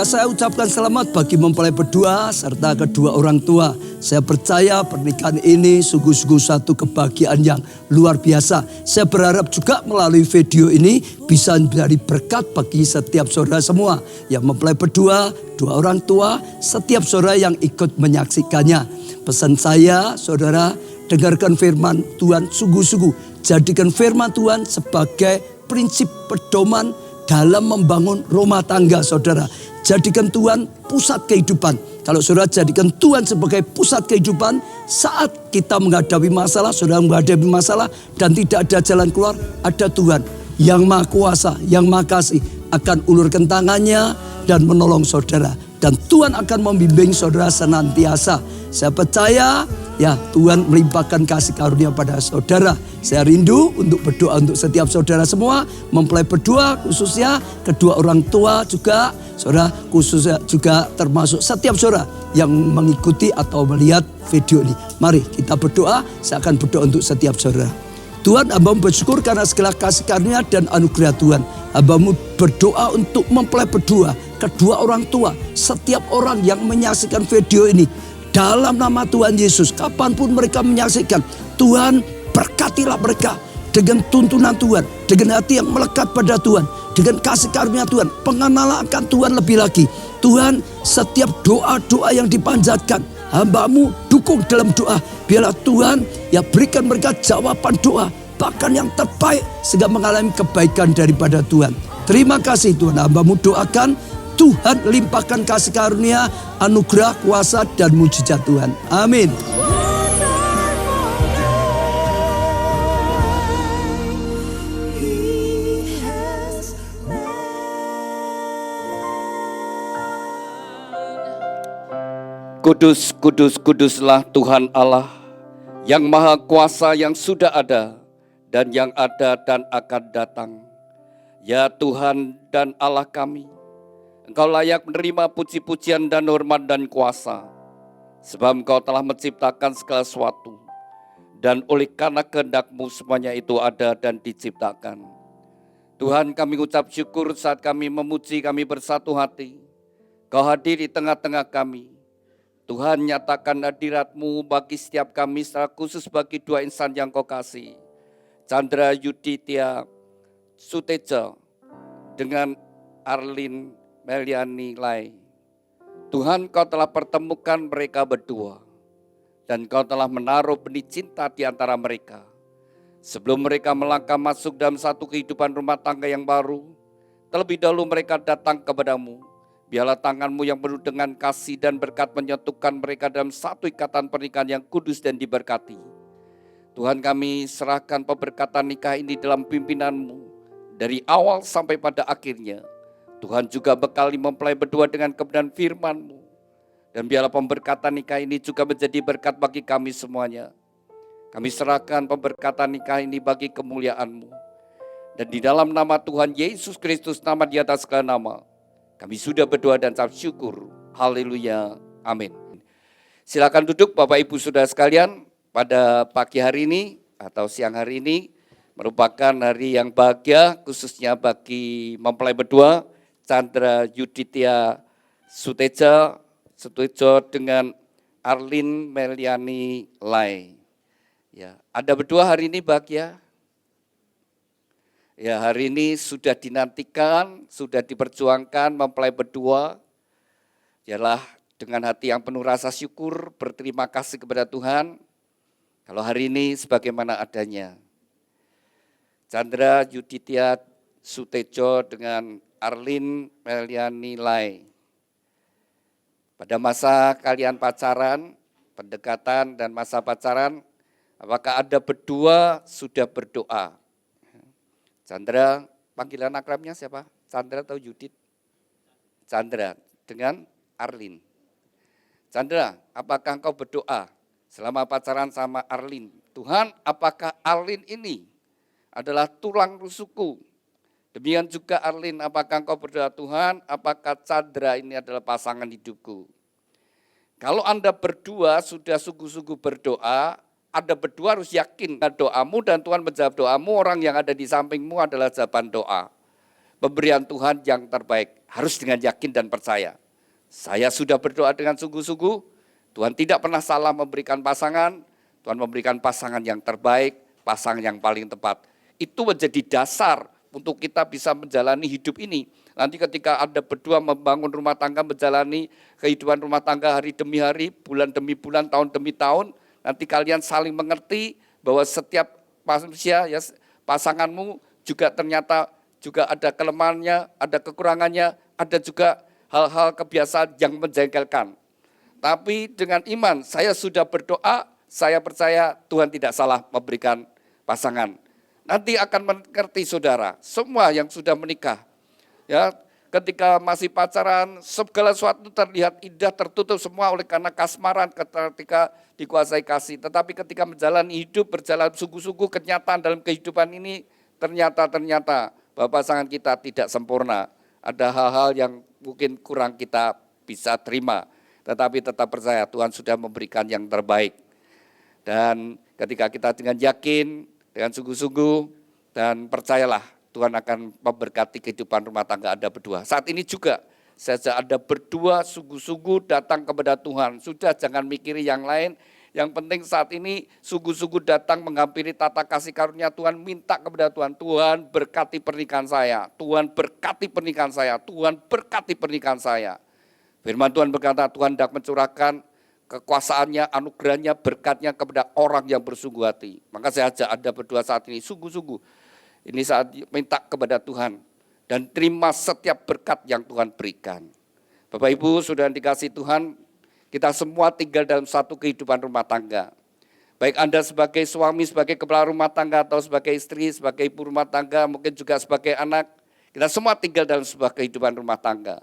Ya, saya ucapkan selamat bagi mempelai berdua serta kedua orang tua. Saya percaya pernikahan ini sungguh-sungguh satu kebahagiaan yang luar biasa. Saya berharap juga melalui video ini bisa menjadi berkat bagi setiap saudara semua yang mempelai berdua, dua orang tua, setiap saudara yang ikut menyaksikannya. Pesan saya, saudara, dengarkan firman Tuhan sungguh-sungguh. Jadikan firman Tuhan sebagai prinsip pedoman dalam membangun rumah tangga, saudara. Jadikan Tuhan pusat kehidupan. Kalau saudara jadikan Tuhan sebagai pusat kehidupan, saat kita menghadapi masalah, saudara menghadapi masalah dan tidak ada jalan keluar, ada Tuhan yang Maha Kuasa, yang Maha Kasih akan ulurkan tangannya dan menolong saudara. Dan Tuhan akan membimbing saudara senantiasa. Saya percaya ya Tuhan melimpahkan kasih karunia pada saudara. Saya rindu untuk berdoa untuk setiap saudara semua. Mempelai berdua khususnya, kedua orang tua juga. Saudara khususnya juga termasuk setiap saudara yang mengikuti atau melihat video ini. Mari kita berdoa, saya akan berdoa untuk setiap saudara. Tuhan, hamba-Mu bersyukur karena segala kasih karunia dan anugerah Tuhan. Hamba-Mu berdoa untuk mempelai berdua, kedua orang tua, setiap orang yang menyaksikan video ini. Dalam nama Tuhan Yesus, kapanpun mereka menyaksikan, Tuhan berkatilah mereka dengan tuntunan Tuhan, dengan hati yang melekat pada Tuhan, dengan kasih karunia Tuhan, pengenalan akan Tuhan lebih lagi. Tuhan, setiap doa-doa yang dipanjatkan, hamba-Mu dukung dalam doa. Biarlah Tuhan ya berikan mereka jawaban doa, bahkan yang terbaik sehingga mengalami kebaikan daripada Tuhan. Terima kasih Tuhan, hamba-Mu doakan Tuhan limpahkan kasih karunia, anugerah, kuasa dan mujizat Tuhan. Amin. Kudus, kudus, kuduslah Tuhan Allah yang Maha Kuasa, yang sudah ada dan yang ada dan akan datang. Ya Tuhan dan Allah kami, Engkau layak menerima puji-pujian dan hormat dan kuasa, sebab Engkau telah menciptakan segala sesuatu, dan oleh karena kehendak-Mu semuanya itu ada dan diciptakan. Tuhan, kami ucap syukur saat kami memuji, kami bersatu hati. Kau hadir di tengah-tengah kami. Tuhan, nyatakan hadirat-Mu bagi setiap kami, secara khusus bagi dua insan yang Kau kasih, Chandra Yuditya Suteja dengan Arlin Meliani Lai. Tuhan, Kau telah pertemukan mereka berdua, dan Kau telah menaruh benih cinta di antara mereka. Sebelum mereka melangkah masuk dalam satu kehidupan rumah tangga yang baru, terlebih dahulu mereka datang kepadamu. Biarlah tangan-Mu yang penuh dengan kasih dan berkat menyatukan mereka dalam satu ikatan pernikahan yang kudus dan diberkati. Tuhan, kami serahkan pemberkatan nikah ini dalam pimpinan-Mu dari awal sampai pada akhirnya. Tuhan juga bekali mempelai berdua dengan kebenaran firman-Mu. Dan biarlah pemberkatan nikah ini juga menjadi berkat bagi kami semuanya. Kami serahkan pemberkatan nikah ini bagi kemuliaan-Mu. Dan di dalam nama Tuhan Yesus Kristus, nama di atas segala nama, kami sudah berdoa dan ucap syukur. Haleluya. Amin. Silakan duduk Bapak Ibu Saudara sekalian. Pada pagi hari ini atau siang hari ini merupakan hari yang bahagia, khususnya bagi mempelai berdua Chandra Yuditya Suteja dengan Arlin Meliani Lai. Ya, Anda berdua hari ini bahagia? Ya, hari ini sudah dinantikan, sudah diperjuangkan mempelai berdua. Ialah dengan hati yang penuh rasa syukur, berterima kasih kepada Tuhan. Kalau hari ini sebagaimana adanya. Chandra Yuditya Sutejo dengan Arlin Meliani Lai. Pada masa kalian pacaran, pendekatan dan masa pacaran, apakah Anda berdua sudah berdoa? Chandra, panggilan akrabnya siapa? Chandra atau Yudit? Chandra dengan Arlin. Chandra, apakah engkau berdoa selama pacaran sama Arlin? Tuhan, apakah Arlin ini adalah tulang rusukku? Demikian juga Arlin, apakah engkau berdoa, Tuhan, apakah Chandra ini adalah pasangan hidupku? Kalau Anda berdua sudah sungguh-sungguh berdoa, Anda berdua harus yakin doamu dan Tuhan menjawab doamu, orang yang ada di sampingmu adalah jawaban doa. pemberian Tuhan yang terbaik. Harus dengan yakin dan percaya. Saya sudah berdoa dengan sungguh-sungguh, Tuhan tidak pernah salah memberikan pasangan, Tuhan memberikan pasangan yang terbaik, pasangan yang paling tepat. Itu menjadi dasar untuk kita bisa menjalani hidup ini. Nanti ketika Anda berdua membangun rumah tangga, menjalani kehidupan rumah tangga hari demi hari, bulan demi bulan, tahun demi tahun, nanti kalian saling mengerti bahwa setiap manusia, ya, pasanganmu juga ternyata juga ada kelemahannya, ada kekurangannya, ada juga hal-hal kebiasaan yang menjengkelkan. Tapi dengan iman, saya sudah berdoa, saya percaya Tuhan tidak salah memberikan pasangan. Nanti akan mengerti saudara, semua yang sudah menikah, ya, ketika masih pacaran, segala sesuatu terlihat indah, tertutup semua oleh karena kasmaran ketika dikuasai kasih. Tetapi ketika menjalani hidup, berjalan sungguh-sungguh, kenyataan dalam kehidupan ini, ternyata bahwa pasangan kita tidak sempurna. Ada hal-hal yang mungkin kurang kita bisa terima, tetapi tetap percaya Tuhan sudah memberikan yang terbaik. Dan ketika kita dengan yakin, dengan sungguh-sungguh, dan percayalah Tuhan akan memberkati kehidupan rumah tangga Anda berdua. Saat ini juga, sejak Anda berdua sungguh-sungguh datang kepada Tuhan. Sudah jangan mikiri yang lain, yang penting saat ini sungguh-sungguh datang menghampiri tata kasih karunia Tuhan, minta kepada Tuhan, Tuhan berkati pernikahan saya, Tuhan berkati pernikahan saya, Tuhan berkati pernikahan saya. Firman Tuhan berkata, Tuhan hendak mencurahkan kekuasaannya, anugerahnya, berkatnya kepada orang yang bersungguh hati. Maka saya ajak Anda berdua saat ini, sungguh-sungguh, ini saat minta kepada Tuhan, dan terima setiap berkat yang Tuhan berikan. Bapak Ibu, sudah dikasih Tuhan, kita semua tinggal dalam satu kehidupan rumah tangga. Baik Anda sebagai suami, sebagai kepala rumah tangga, atau sebagai istri, sebagai ibu rumah tangga, mungkin juga sebagai anak. Kita semua tinggal dalam sebuah kehidupan rumah tangga.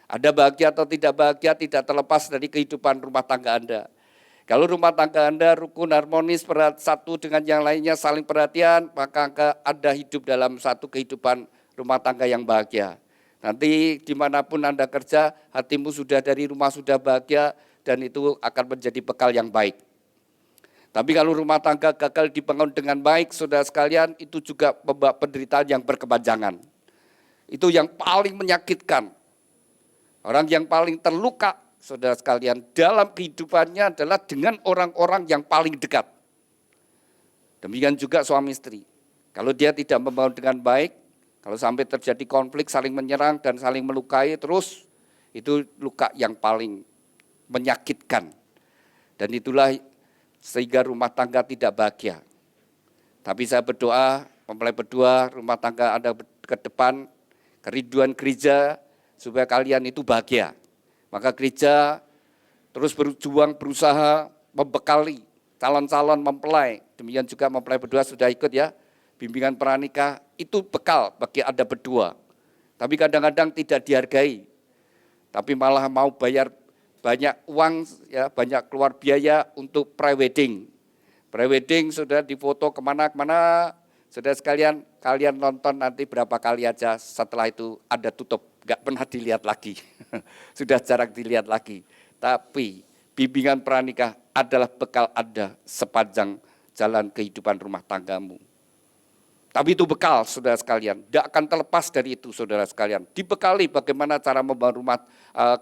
Ada bahagia atau tidak bahagia tidak terlepas dari kehidupan rumah tangga Anda. Kalau rumah tangga Anda rukun, harmonis, satu dengan yang lainnya, saling perhatian, maka Anda hidup dalam satu kehidupan rumah tangga yang bahagia. Nanti dimanapun Anda kerja, hatimu sudah dari rumah sudah bahagia, dan itu akan menjadi bekal yang baik. Tapi kalau rumah tangga gagal dibangun dengan baik, saudara sekalian, itu juga membawa penderitaan yang berkepanjangan. Itu yang paling menyakitkan. Orang yang paling terluka, saudara sekalian, dalam kehidupannya adalah dengan orang-orang yang paling dekat. Demikian juga suami istri. Kalau dia tidak membangun dengan baik, kalau sampai terjadi konflik, saling menyerang dan saling melukai terus, itu luka yang paling menyakitkan. Dan itulah sehingga rumah tangga tidak bahagia. Tapi saya berdoa, mempelai berdua, rumah tangga Anda ke depan, kerinduan gereja, supaya kalian itu bahagia. Maka gereja terus berjuang, berusaha membekali calon-calon mempelai. Demikian juga mempelai berdua sudah ikut ya, bimbingan pranikah, itu bekal bagi Anda berdua. Tapi kadang-kadang tidak dihargai. Tapi malah mau bayar banyak uang, ya, banyak keluar biaya untuk pre-wedding. Pre-wedding sudah difoto kemana-kemana, saudara sekalian, kalian nonton nanti berapa kali aja, setelah itu Anda tutup, nggak pernah dilihat lagi, sudah jarang dilihat lagi. Tapi bimbingan pranikah adalah bekal Anda sepanjang jalan kehidupan rumah tanggamu. Tapi itu bekal, saudara sekalian, tidak akan terlepas dari itu, saudara sekalian. Dibekali bagaimana cara membangun rumah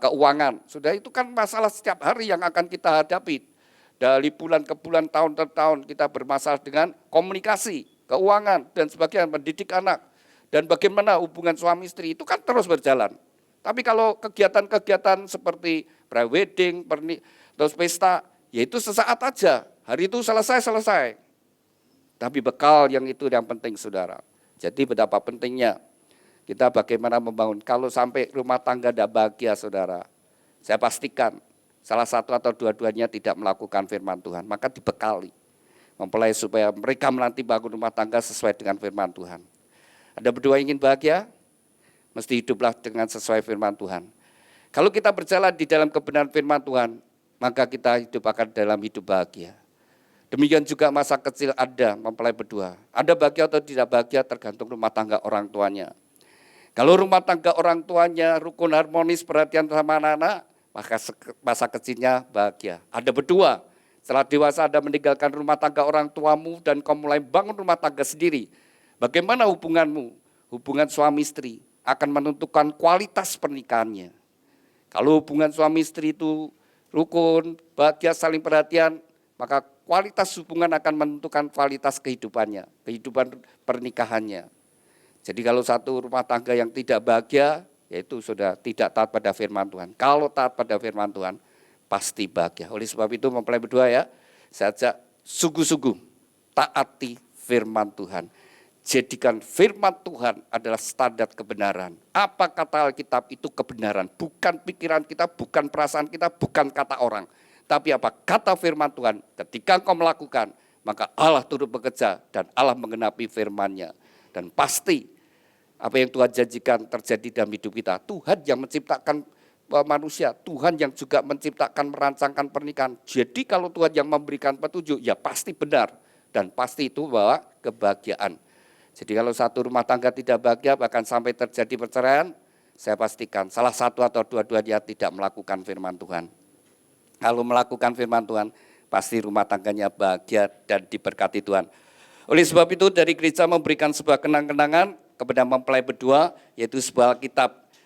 keuangan. Sudah itu kan masalah setiap hari yang akan kita hadapi. Dari bulan ke bulan, tahun ke tahun, kita bermasalah dengan komunikasi, keuangan, dan sebagainya, mendidik anak. Dan bagaimana hubungan suami istri, itu kan terus berjalan. Tapi kalau kegiatan-kegiatan seperti pre-wedding, terus pesta, ya itu sesaat aja, hari itu selesai. Tapi bekal yang itu yang penting, saudara. Jadi betapa pentingnya kita bagaimana membangun. Kalau sampai rumah tangga tidak bahagia, saudara, saya pastikan salah satu atau dua-duanya tidak melakukan firman Tuhan. Maka dibekali mempelai supaya mereka menanti bangun rumah tangga sesuai dengan firman Tuhan. Anda berdua ingin bahagia? Mesti hiduplah dengan sesuai firman Tuhan. Kalau kita berjalan di dalam kebenaran firman Tuhan, maka kita hidup akan dalam hidup bahagia. Demikian juga masa kecil Anda mempelai berdua. Anda bahagia atau tidak bahagia tergantung rumah tangga orang tuanya. Kalau rumah tangga orang tuanya rukun, harmonis, perhatian sama anak-anak, maka masa kecilnya bahagia. Anda berdua, setelah dewasa Anda meninggalkan rumah tangga orang tuamu dan kau mulai bangun rumah tangga sendiri. Bagaimana hubunganmu? Hubungan suami istri. akan menentukan kualitas pernikahannya. Kalau hubungan suami istri itu rukun, bahagia, saling perhatian, maka kualitas hubungan akan menentukan kualitas kehidupannya, kehidupan pernikahannya. Jadi kalau satu rumah tangga yang tidak bahagia, yaitu sudah tidak taat pada firman Tuhan. Kalau taat pada firman Tuhan, pasti bahagia. Oleh sebab itu mempelai berdua ya, saya ajak sungguh-sungguh taati firman Tuhan. Jadikan firman Tuhan adalah standar kebenaran. Apa kata Alkitab itu kebenaran. Bukan pikiran kita, bukan perasaan kita, bukan kata orang. Tapi apa kata firman Tuhan. Ketika engkau melakukan, maka Allah turut bekerja dan Allah mengenapi firman-Nya. Dan pasti apa yang Tuhan janjikan terjadi dalam hidup kita. Tuhan yang menciptakan manusia, Tuhan yang juga menciptakan, merancangkan pernikahan. Jadi kalau Tuhan yang memberikan petunjuk, ya pasti benar. Dan pasti itu bawa kebahagiaan. Jadi kalau satu rumah tangga tidak bahagia, bahkan sampai terjadi perceraian, saya pastikan salah satu atau dua-duanya tidak melakukan firman Tuhan. Kalau melakukan firman Tuhan, pasti rumah tangganya bahagia dan diberkati Tuhan. Oleh sebab itu dari gereja memberikan sebuah kenang-kenangan kepada mempelai berdua, yaitu sebuah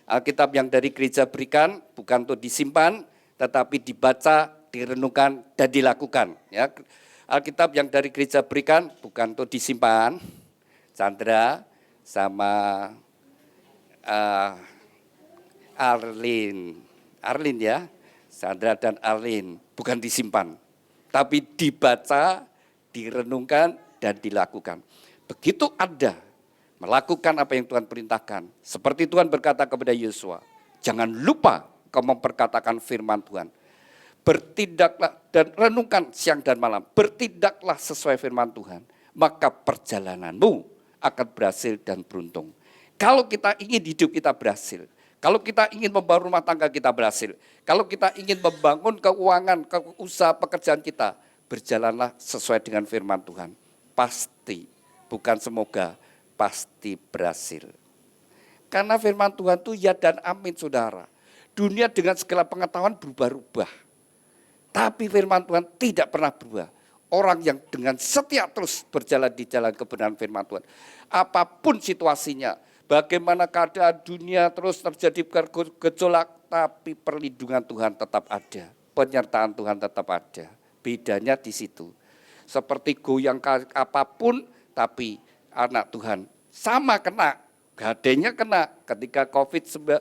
Alkitab yang dari gereja berikan, bukan untuk disimpan, tetapi dibaca, direnungkan, dan dilakukan. Ya, Alkitab yang dari gereja berikan, bukan untuk disimpan, Chandra sama Arlin ya, Chandra dan Arlin, bukan disimpan, tapi dibaca, direnungkan, dan dilakukan. Begitu Anda melakukan apa yang Tuhan perintahkan, seperti Tuhan berkata kepada Yosua, jangan lupa kau memperkatakan firman Tuhan. Bertindaklah dan renungkan siang dan malam, bertindaklah sesuai firman Tuhan, maka perjalananmu akan berhasil dan beruntung. Kalau kita ingin hidup kita berhasil, kalau kita ingin membangun rumah tangga kita berhasil, kalau kita ingin membangun keuangan, usaha pekerjaan kita, berjalanlah sesuai dengan firman Tuhan. Pasti, bukan semoga, pasti berhasil. Karena firman Tuhan itu ya dan amin saudara. Dunia dengan segala pengetahuan berubah-ubah. Tapi firman Tuhan tidak pernah berubah. Orang yang dengan setia terus berjalan di jalan kebenaran firman Tuhan. Apapun situasinya, bagaimana keadaan dunia terus terjadi gejolak, tapi perlindungan Tuhan tetap ada. Penyertaan Tuhan tetap ada. Bedanya di situ. Seperti goyang apapun, tapi anak Tuhan sama kena. Gadenya kena ketika COVID-19,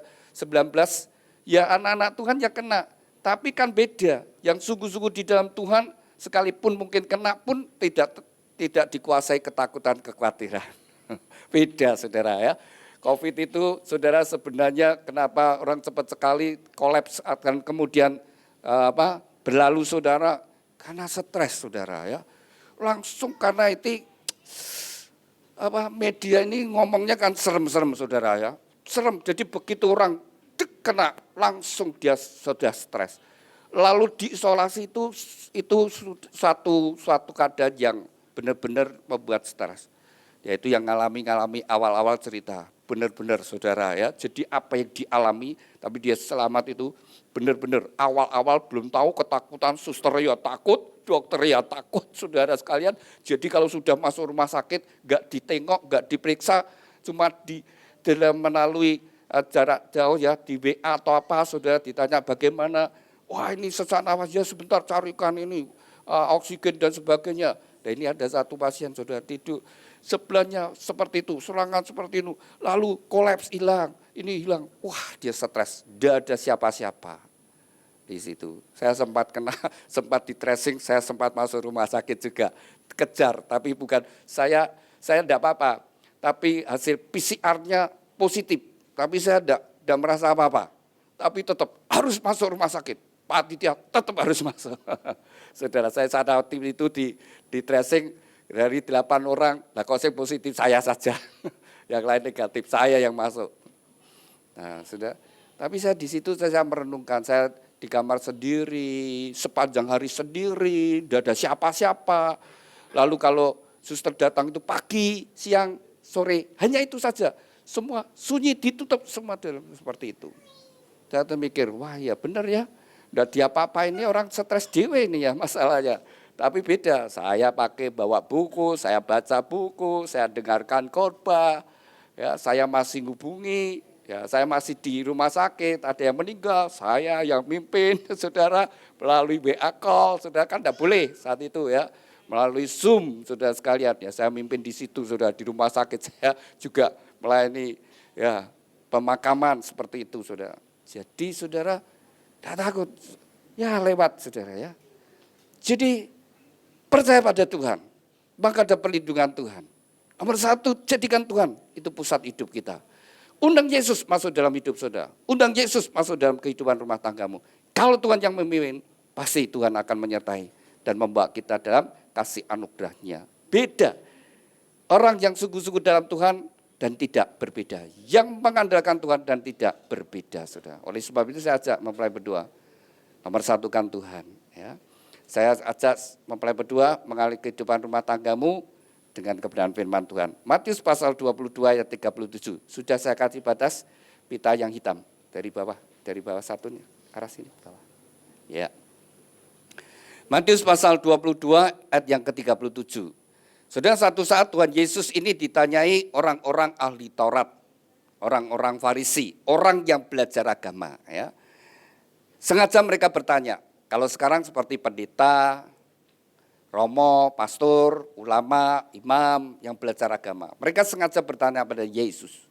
ya anak-anak Tuhan ya kena. Tapi kan beda, yang sungguh-sungguh di dalam Tuhan, sekalipun mungkin kena pun tidak dikuasai ketakutan, kekhawatiran. Beda saudara ya. COVID itu saudara sebenarnya kenapa orang cepat sekali kolaps akan kemudian berlalu saudara, karena stres saudara ya. Langsung karena itu media ini ngomongnya kan serem-serem saudara ya. Serem, jadi begitu orang kena langsung dia sudah stres. Lalu diisolasi itu suatu keadaan yang benar-benar membuat stres. Yaitu yang ngalami awal-awal cerita. Benar-benar saudara ya. Jadi apa yang dialami tapi dia selamat itu benar-benar awal-awal belum tahu, ketakutan, suster ya takut, dokter ya takut saudara sekalian. Jadi kalau sudah masuk rumah sakit enggak ditengok, enggak diperiksa, cuma dalam melalui jarak jauh ya di WA atau apa saudara ditanya bagaimana, wah ini sesak nafas ya sebentar carikan ini oksigen dan sebagainya. Dan ini ada satu pasien saudara tidur sebelahnya seperti itu, serangan seperti itu, lalu kolaps hilang, ini hilang, wah dia stres, tidak ada siapa-siapa di situ. Saya sempat sempat di tracing, saya sempat masuk rumah sakit juga, kejar, tapi bukan saya tidak apa-apa, tapi hasil PCR-nya positif. Tapi saya tidak merasa apa-apa. Tapi tetap harus masuk rumah sakit. Pak Aditya tetap harus masuk. Saudara saya saat tim itu di tracing dari 8 orang. Nah kalau saya positif saya saja. Yang lain negatif, saya yang masuk. Nah sudah. Tapi saya di situ saya merenungkan. Saya di kamar sendiri, sepanjang hari sendiri, tidak ada siapa-siapa. Lalu kalau suster datang itu pagi, siang, sore. Hanya itu saja. Semua sunyi ditutup semua dalam seperti itu. Saya mikir, wah ya benar ya. Nggak diapa-apain ini orang stres dewe ini ya masalahnya. Tapi beda, saya pakai bawa buku, saya baca buku, saya dengarkan khotbah, ya, saya masih hubungi Ya, saya masih di rumah sakit, ada yang meninggal, saya yang mimpin, saudara, melalui WA call, saudara kan tidak boleh saat itu ya, melalui Zoom, saudara sekalian. Ya, saya mimpin di situ, saudara, di rumah sakit saya juga melayani ya pemakaman seperti itu, saudara. Jadi saudara tidak takut, ya lewat, saudara ya. Jadi percaya pada Tuhan, maka ada perlindungan Tuhan. Nomor satu, jadikan Tuhan itu pusat hidup kita. Undang Yesus masuk dalam hidup saudara. Undang Yesus masuk dalam kehidupan rumah tanggamu. Kalau Tuhan yang memimpin, pasti Tuhan akan menyertai dan membawa kita dalam kasih anugerahnya. Beda. Orang yang sungguh-sungguh dalam Tuhan dan tidak berbeda. Yang mengandalkan Tuhan dan tidak berbeda, saudara. Oleh sebab itu saya ajak mempelai berdoa. Nomor satu kan Tuhan. Ya. Saya ajak mempelai berdoa mengalih kehidupan rumah tanggamu dengan kebenaran firman Tuhan. Matius pasal 22 ayat 37. Sudah saya kasih batas pita yang hitam dari bawah satunya arah sini bawah. Ya. Matius pasal 22 ayat yang ke-37. Saudara, satu saat Tuhan Yesus ini ditanyai orang-orang ahli Taurat, orang-orang Farisi, orang yang belajar agama ya. Sengaja mereka bertanya, kalau sekarang seperti pendeta, romo, pastor, ulama, imam yang belajar agama. Mereka sengaja bertanya pada Yesus.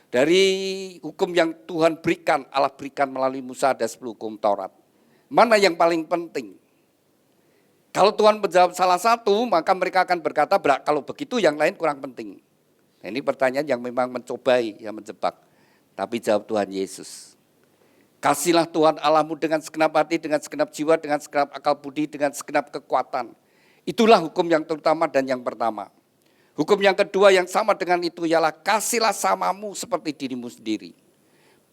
Dari hukum yang Tuhan berikan, Allah berikan melalui Musa ada 10 hukum Taurat. Mana yang paling penting? Kalau Tuhan menjawab salah satu, maka mereka akan berkata, kalau begitu yang lain kurang penting. Nah, ini pertanyaan yang memang mencobai, yang menjebak. Tapi jawab Tuhan Yesus. Kasihlah Tuhan Allahmu dengan segenap hati, dengan segenap jiwa, dengan segenap akal budi, dengan segenap kekuatan. Itulah hukum yang terutama dan yang pertama. Hukum yang kedua yang sama dengan itu ialah kasihlah samamu seperti dirimu sendiri.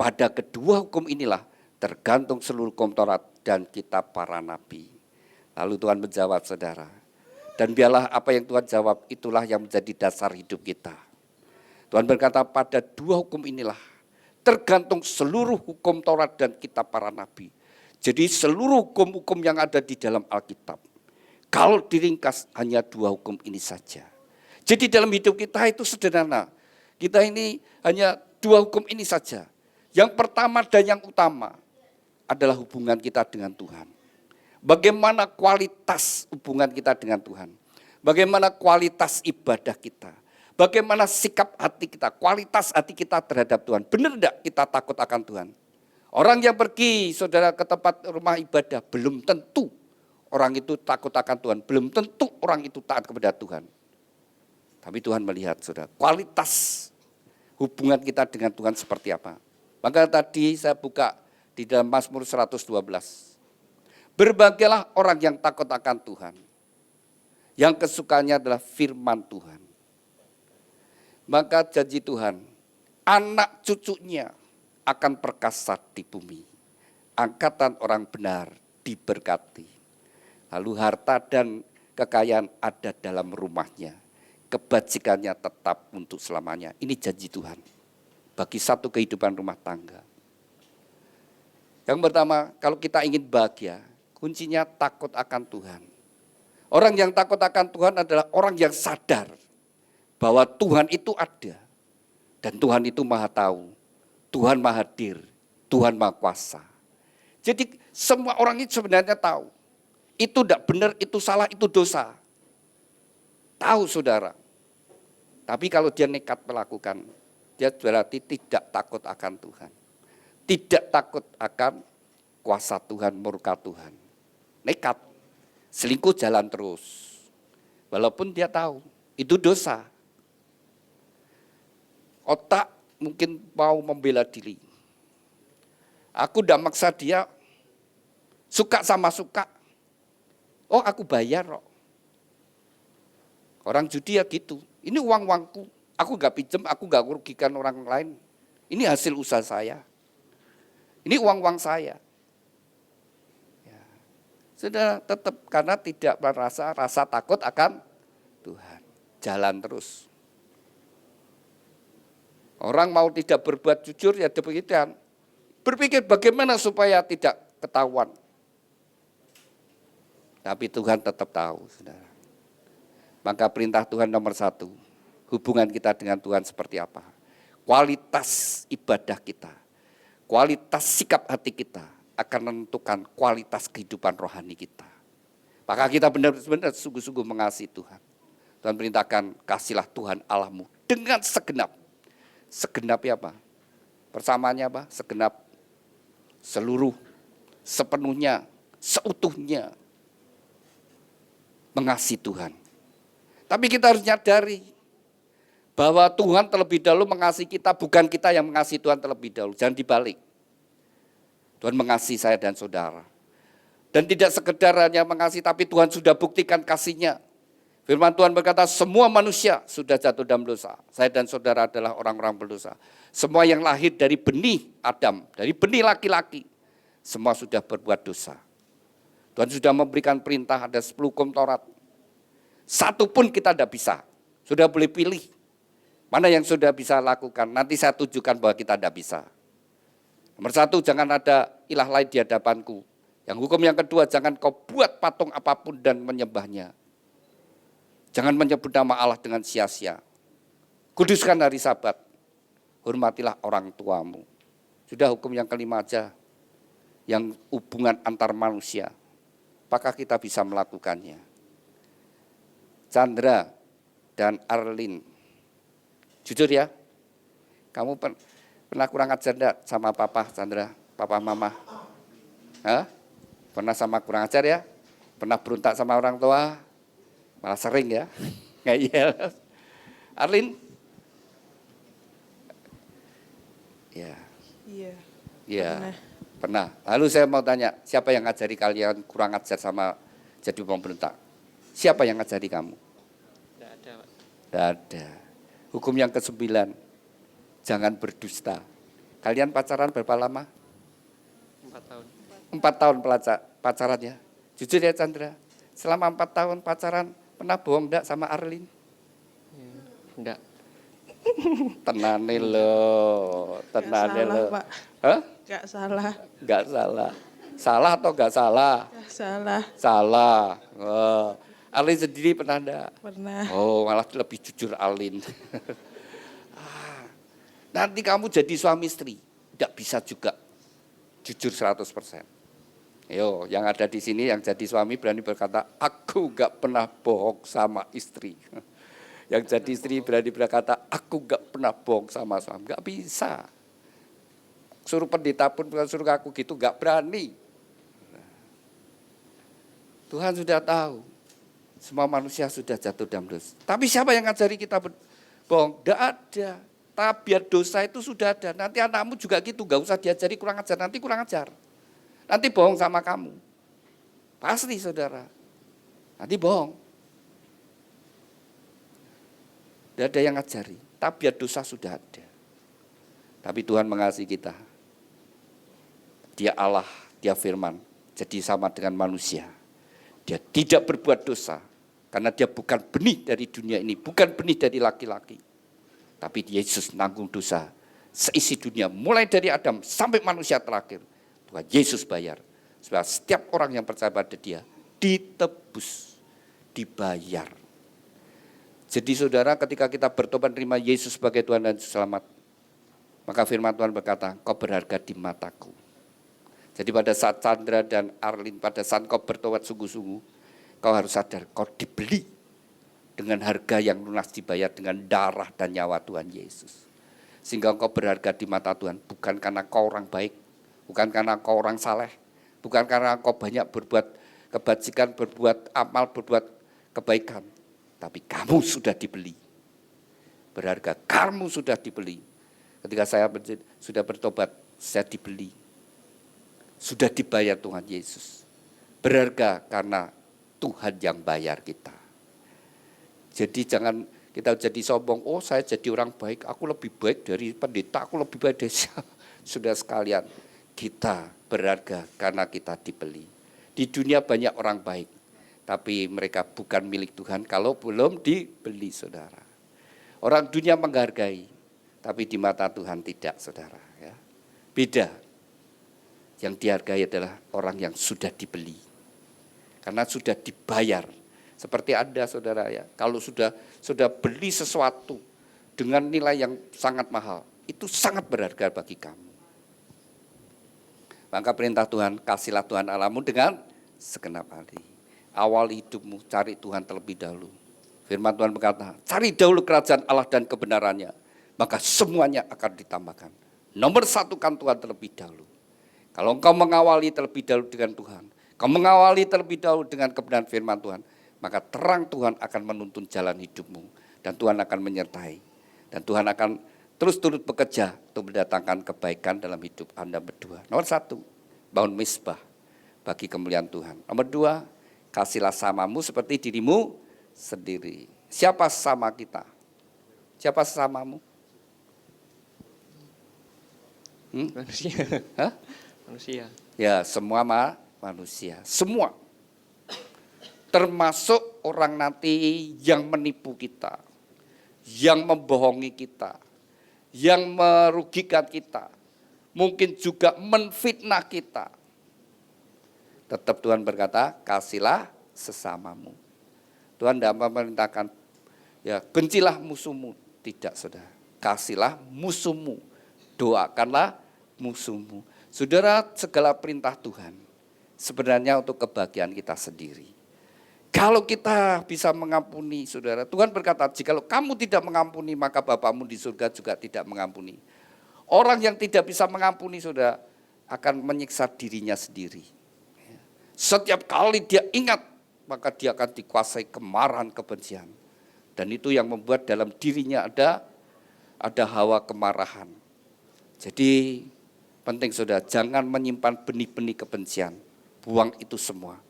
Pada kedua hukum inilah tergantung seluruh hukum Taurat dan kitab para nabi. Lalu Tuhan menjawab saudara. Dan biarlah apa yang Tuhan jawab itulah yang menjadi dasar hidup kita. Tuhan berkata pada dua hukum inilah tergantung seluruh hukum Taurat dan kitab para nabi. Jadi seluruh hukum-hukum yang ada di dalam Alkitab. Kalau diringkas hanya dua hukum ini saja. Jadi dalam hidup kita itu sederhana. Kita ini hanya dua hukum ini saja. Yang pertama dan yang utama adalah hubungan kita dengan Tuhan. Bagaimana kualitas hubungan kita dengan Tuhan. Bagaimana kualitas ibadah kita. Bagaimana sikap hati kita, kualitas hati kita terhadap Tuhan. Benar tidak kita takut akan Tuhan? Orang yang pergi saudara ke tempat rumah ibadah belum tentu orang itu takut akan Tuhan. Belum tentu orang itu taat kepada Tuhan. Tapi Tuhan melihat saudara, kualitas hubungan kita dengan Tuhan seperti apa. Maka tadi saya buka di dalam Mazmur 112. Berbahagialah orang yang takut akan Tuhan. Yang kesukaannya adalah firman Tuhan. Maka janji Tuhan, anak cucunya akan perkasa di bumi. Angkatan orang benar diberkati. Lalu harta dan kekayaan ada dalam rumahnya. Kebajikannya tetap untuk selamanya. Ini janji Tuhan bagi satu kehidupan rumah tangga. Yang pertama, kalau kita ingin bahagia, kuncinya takut akan Tuhan. Orang yang takut akan Tuhan adalah orang yang sadar bahwa Tuhan itu ada. Dan Tuhan itu maha tahu. Tuhan maha hadir. Tuhan maha kuasa. Jadi semua orang itu sebenarnya tahu. Itu tidak benar, itu salah, itu dosa. Tahu saudara. Tapi kalau dia nekat melakukan, dia berarti tidak takut akan Tuhan. Tidak takut akan kuasa Tuhan, murka Tuhan. Nekat. Selingkuh jalan terus. Walaupun dia tahu, itu dosa. Otak mungkin mau membela diri. Aku tidak maksa dia, suka sama suka. Oh aku bayar kok. Orang judi ya gitu. Ini uang-uangku. Aku gak pinjam, aku gak merugikan orang lain. Ini hasil usaha saya. Ini uang-uang saya. Ya. Sudah tetap karena tidak merasa rasa takut akan Tuhan. Jalan terus. Orang mau tidak berbuat jujur ya demikian. Berpikir bagaimana supaya tidak ketahuan. Tapi Tuhan tetap tahu, saudara. Maka perintah Tuhan nomor 1, hubungan kita dengan Tuhan seperti apa. kualitas ibadah kita, kualitas sikap hati kita akan menentukan kualitas kehidupan rohani kita. Maka kita benar-benar sungguh-sungguh mengasihi Tuhan. Tuhan perintahkan, kasihlah Tuhan Allahmu dengan segenap. Segenap ya apa? Persamaannya apa? Segenap, seluruh, sepenuhnya, seutuhnya mengasihi Tuhan. Tapi kita harus nyadari bahwa Tuhan terlebih dahulu mengasihi kita, bukan kita yang mengasihi Tuhan terlebih dahulu. Jangan dibalik. Tuhan mengasihi saya dan saudara. Dan tidak sekedar hanya mengasihi, tapi Tuhan sudah buktikan kasih-Nya. Firman Tuhan berkata, semua manusia sudah jatuh dalam dosa. Saya dan saudara adalah orang-orang berdosa. Semua yang lahir dari benih Adam, dari benih laki-laki, semua sudah berbuat dosa. Tuhan sudah memberikan perintah, ada 10 hukum Taurat. Satu pun kita tidak bisa. Sudah boleh pilih. Mana yang sudah bisa lakukan, nanti saya tunjukkan bahwa kita tidak bisa. Nomor 1, jangan ada ilah lain di hadapanku. Yang hukum yang kedua, jangan kau buat patung apapun dan menyembahnya. Jangan menyebut nama Allah dengan sia-sia. Kuduskan hari Sabat. Hormatilah orang tuamu. Sudah hukum yang kelima aja. Yang hubungan antar manusia. Apakah kita bisa melakukannya? Chandra dan Arlin. Jujur ya, kamu pernah kurang ajar enggak sama papa Chandra, papa mama? Hah? Pernah sama kurang ajar ya? Pernah berontak sama orang tua? Malah sering ya, ngeyel. Arlin? Ya. Iya. Pernah. Lalu saya mau tanya, siapa yang ngajari kalian kurang ajar sama jadi pemberontak? Siapa yang ngajari kamu? Tidak ada, Pak. Tidak ada. Hukum yang ke-9, jangan berdusta. Kalian pacaran berapa lama? 4 tahun. 4 tahun pacaran ya. Jujur ya Chandra, selama 4 tahun pacaran, pernah bohong enggak sama Arlin? Enggak. Tenane lo, tenane lo. Pak. Hah? Gak salah. Enggak salah. Salah atau enggak salah? Gak salah. Salah. Oh. Arlin sendiri pernah enggak? Pernah. Oh, malah lebih jujur Arlin. Nanti kamu jadi suami istri, enggak bisa juga jujur 100%. Yo, yang ada di sini yang jadi suami berani berkata, aku enggak pernah bohong sama istri. Yang jadi istri berani berkata, aku enggak pernah bohong sama suami. Enggak bisa. Suruh pendeta pun suruh aku gitu, enggak berani. Tuhan sudah tahu. Semua manusia sudah jatuh dalam dosa. Tapi siapa yang ngajari kita bohong? Enggak ada. Tabiat dosa itu sudah ada. Nanti anakmu juga gitu, enggak usah diajari kurang ajar, nanti kurang ajar. Nanti bohong sama kamu. Pasti saudara. Nanti bohong. Tidak ada yang ngajari. Tabiat dosa sudah ada. Tapi Tuhan mengasihi kita. Dia Allah, dia firman. Jadi sama dengan manusia. Dia tidak berbuat dosa. Karena dia bukan benih dari dunia ini. Bukan benih dari laki-laki. Tapi Yesus nanggung dosa. Seisi dunia. Mulai dari Adam sampai manusia terakhir. Tuhan Yesus bayar. Supaya setiap orang yang percaya pada dia. Ditebus. Dibayar. Jadi saudara ketika kita bertobat menerima Yesus sebagai Tuhan dan Selamat. Maka firman Tuhan berkata, kau berharga di mataku. Jadi pada saat Chandra dan Arlin, pada saat kau bertobat sungguh-sungguh, kau harus sadar, kau dibeli dengan harga yang lunas dibayar dengan darah dan nyawa Tuhan Yesus. Sehingga kau berharga di mata Tuhan, bukan karena kau orang baik, bukan karena kau orang saleh, bukan karena kau banyak berbuat kebajikan, berbuat amal, berbuat kebaikan. Tapi kamu sudah dibeli. Berharga, kamu sudah dibeli. Ketika saya sudah bertobat, saya dibeli. Sudah dibayar Tuhan Yesus. Berharga karena Tuhan yang bayar kita. Jadi jangan kita jadi sombong, oh saya jadi orang baik, aku lebih baik dari pendeta, aku lebih baik dari sudah sekalian. Kita berharga karena kita dibeli. Di dunia banyak orang baik, tapi mereka bukan milik Tuhan kalau belum dibeli saudara. Orang dunia menghargai, tapi di mata Tuhan tidak saudara. Ya. Beda. Yang dihargai adalah orang yang sudah dibeli. Karena sudah dibayar. Seperti Anda saudara ya, kalau sudah beli sesuatu dengan nilai yang sangat mahal, itu sangat berharga bagi kamu. Maka perintah Tuhan, kasihlah Tuhan Allahmu dengan segenap hati. Awal hidupmu, cari Tuhan terlebih dahulu. Firman Tuhan berkata, cari dahulu kerajaan Allah dan kebenarannya, maka semuanya akan ditambahkan. Nomor satu kan Tuhan terlebih dahulu. Kalau engkau mengawali terlebih dahulu dengan Tuhan, kau mengawali terlebih dahulu dengan kebenaran firman Tuhan, maka terang Tuhan akan menuntun jalan hidupmu. Dan Tuhan akan menyertai. Dan Tuhan akan terus turut bekerja untuk mendatangkan kebaikan dalam hidup Anda berdua. Nomor satu, bangun misbah bagi kemuliaan Tuhan. Nomor dua, kasihlah samamu seperti dirimu sendiri. Siapa sama kita? Siapa samamu? Manusia. Hah? Manusia. Ya, semua manusia. Semua. Termasuk orang nanti yang menipu kita, yang membohongi kita, yang merugikan kita, mungkin juga menfitnah kita. Tetap Tuhan berkata, kasihlah sesamamu. Tuhan tidak memerintahkan, ya bencilah musuhmu. Tidak, saudara. Kasihlah musuhmu. Doakanlah musuhmu. Saudara, segala perintah Tuhan sebenarnya untuk kebahagiaan kita sendiri. Kalau kita bisa mengampuni, saudara, Tuhan berkata, jikalau kamu tidak mengampuni, maka Bapamu di surga juga tidak mengampuni. Orang yang tidak bisa mengampuni, saudara, akan menyiksa dirinya sendiri. Setiap kali dia ingat, maka dia akan dikuasai kemarahan, kebencian. Dan itu yang membuat dalam dirinya ada hawa kemarahan. Jadi penting, saudara, jangan menyimpan benih-benih kebencian. Buang itu semua.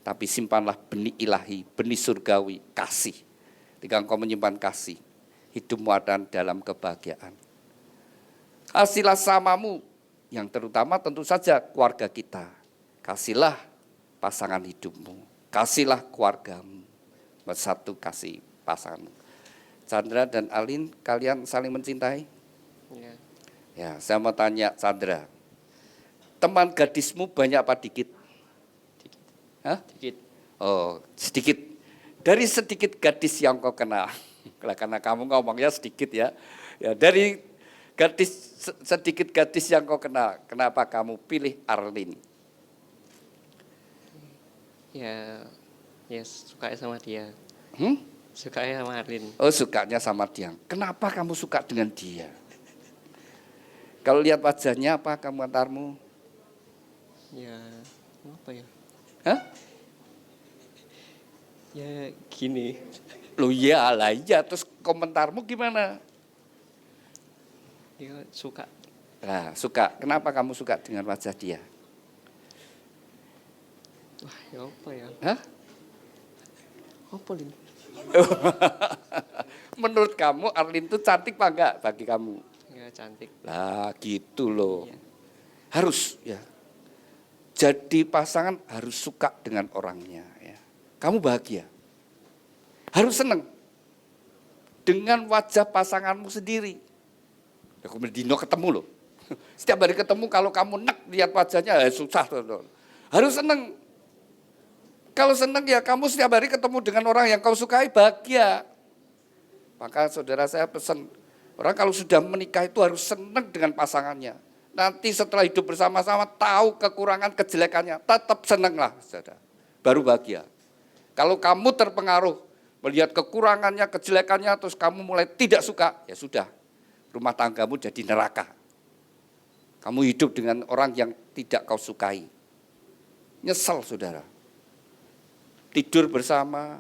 Tapi simpanlah benih ilahi, benih surgawi, kasih. Ketika engkau menyimpan kasih, hidupmu akan dalam kebahagiaan. Kasihlah samamu, yang terutama tentu saja keluarga kita. Kasihlah pasangan hidupmu, kasihlah keluargamu. Bersatu kasih pasanganmu. Chandra dan Alin, kalian saling mencintai? Ya. Ya, saya mau tanya Chandra, teman gadismu banyak apa dikit? Hah? Sedikit. Oh, sedikit. Dari sedikit gadis yang kau kenal, karena kamu ngomongnya sedikit ya. Ya, dari sedikit gadis yang kau kenal, kenapa kamu pilih Arlin? Ya suka sama dia. Suka sama Arlin. Oh, sukanya sama dia. Kenapa kamu suka dengan dia? Kalau lihat wajahnya apa komentarmu? Ya, apa ya? Hah? Ya gini. Loh iya lah iya, terus komentarmu gimana? Ya suka. Nah, suka. Kenapa kamu suka dengan wajah dia? Wah, ya apa ya? Hah? Apa Lin? Menurut kamu Arlin itu cantik apa enggak bagi kamu? Ya cantik. Lah gitu loh. Iya. Harus ya. Jadi pasangan harus suka dengan orangnya ya. Kamu bahagia. Harus senang dengan wajah pasanganmu sendiri. Ya, kemudian Dino ketemu loh. Setiap hari ketemu kalau kamu nek lihat wajahnya ya susah loh. Harus senang. Kalau senang ya kamu setiap hari ketemu dengan orang yang kau sukai, bahagia. Maka saudara saya pesan, orang kalau sudah menikah itu harus senang dengan pasangannya. Nanti setelah hidup bersama-sama tahu kekurangan kejelekannya, tetap senanglah saudara. Baru bahagia. Kalau kamu terpengaruh melihat kekurangannya, kejelekannya, terus kamu mulai tidak suka, ya sudah. Rumah tanggamu jadi neraka. Kamu hidup dengan orang yang tidak kau sukai. Nyesel saudara. Tidur bersama,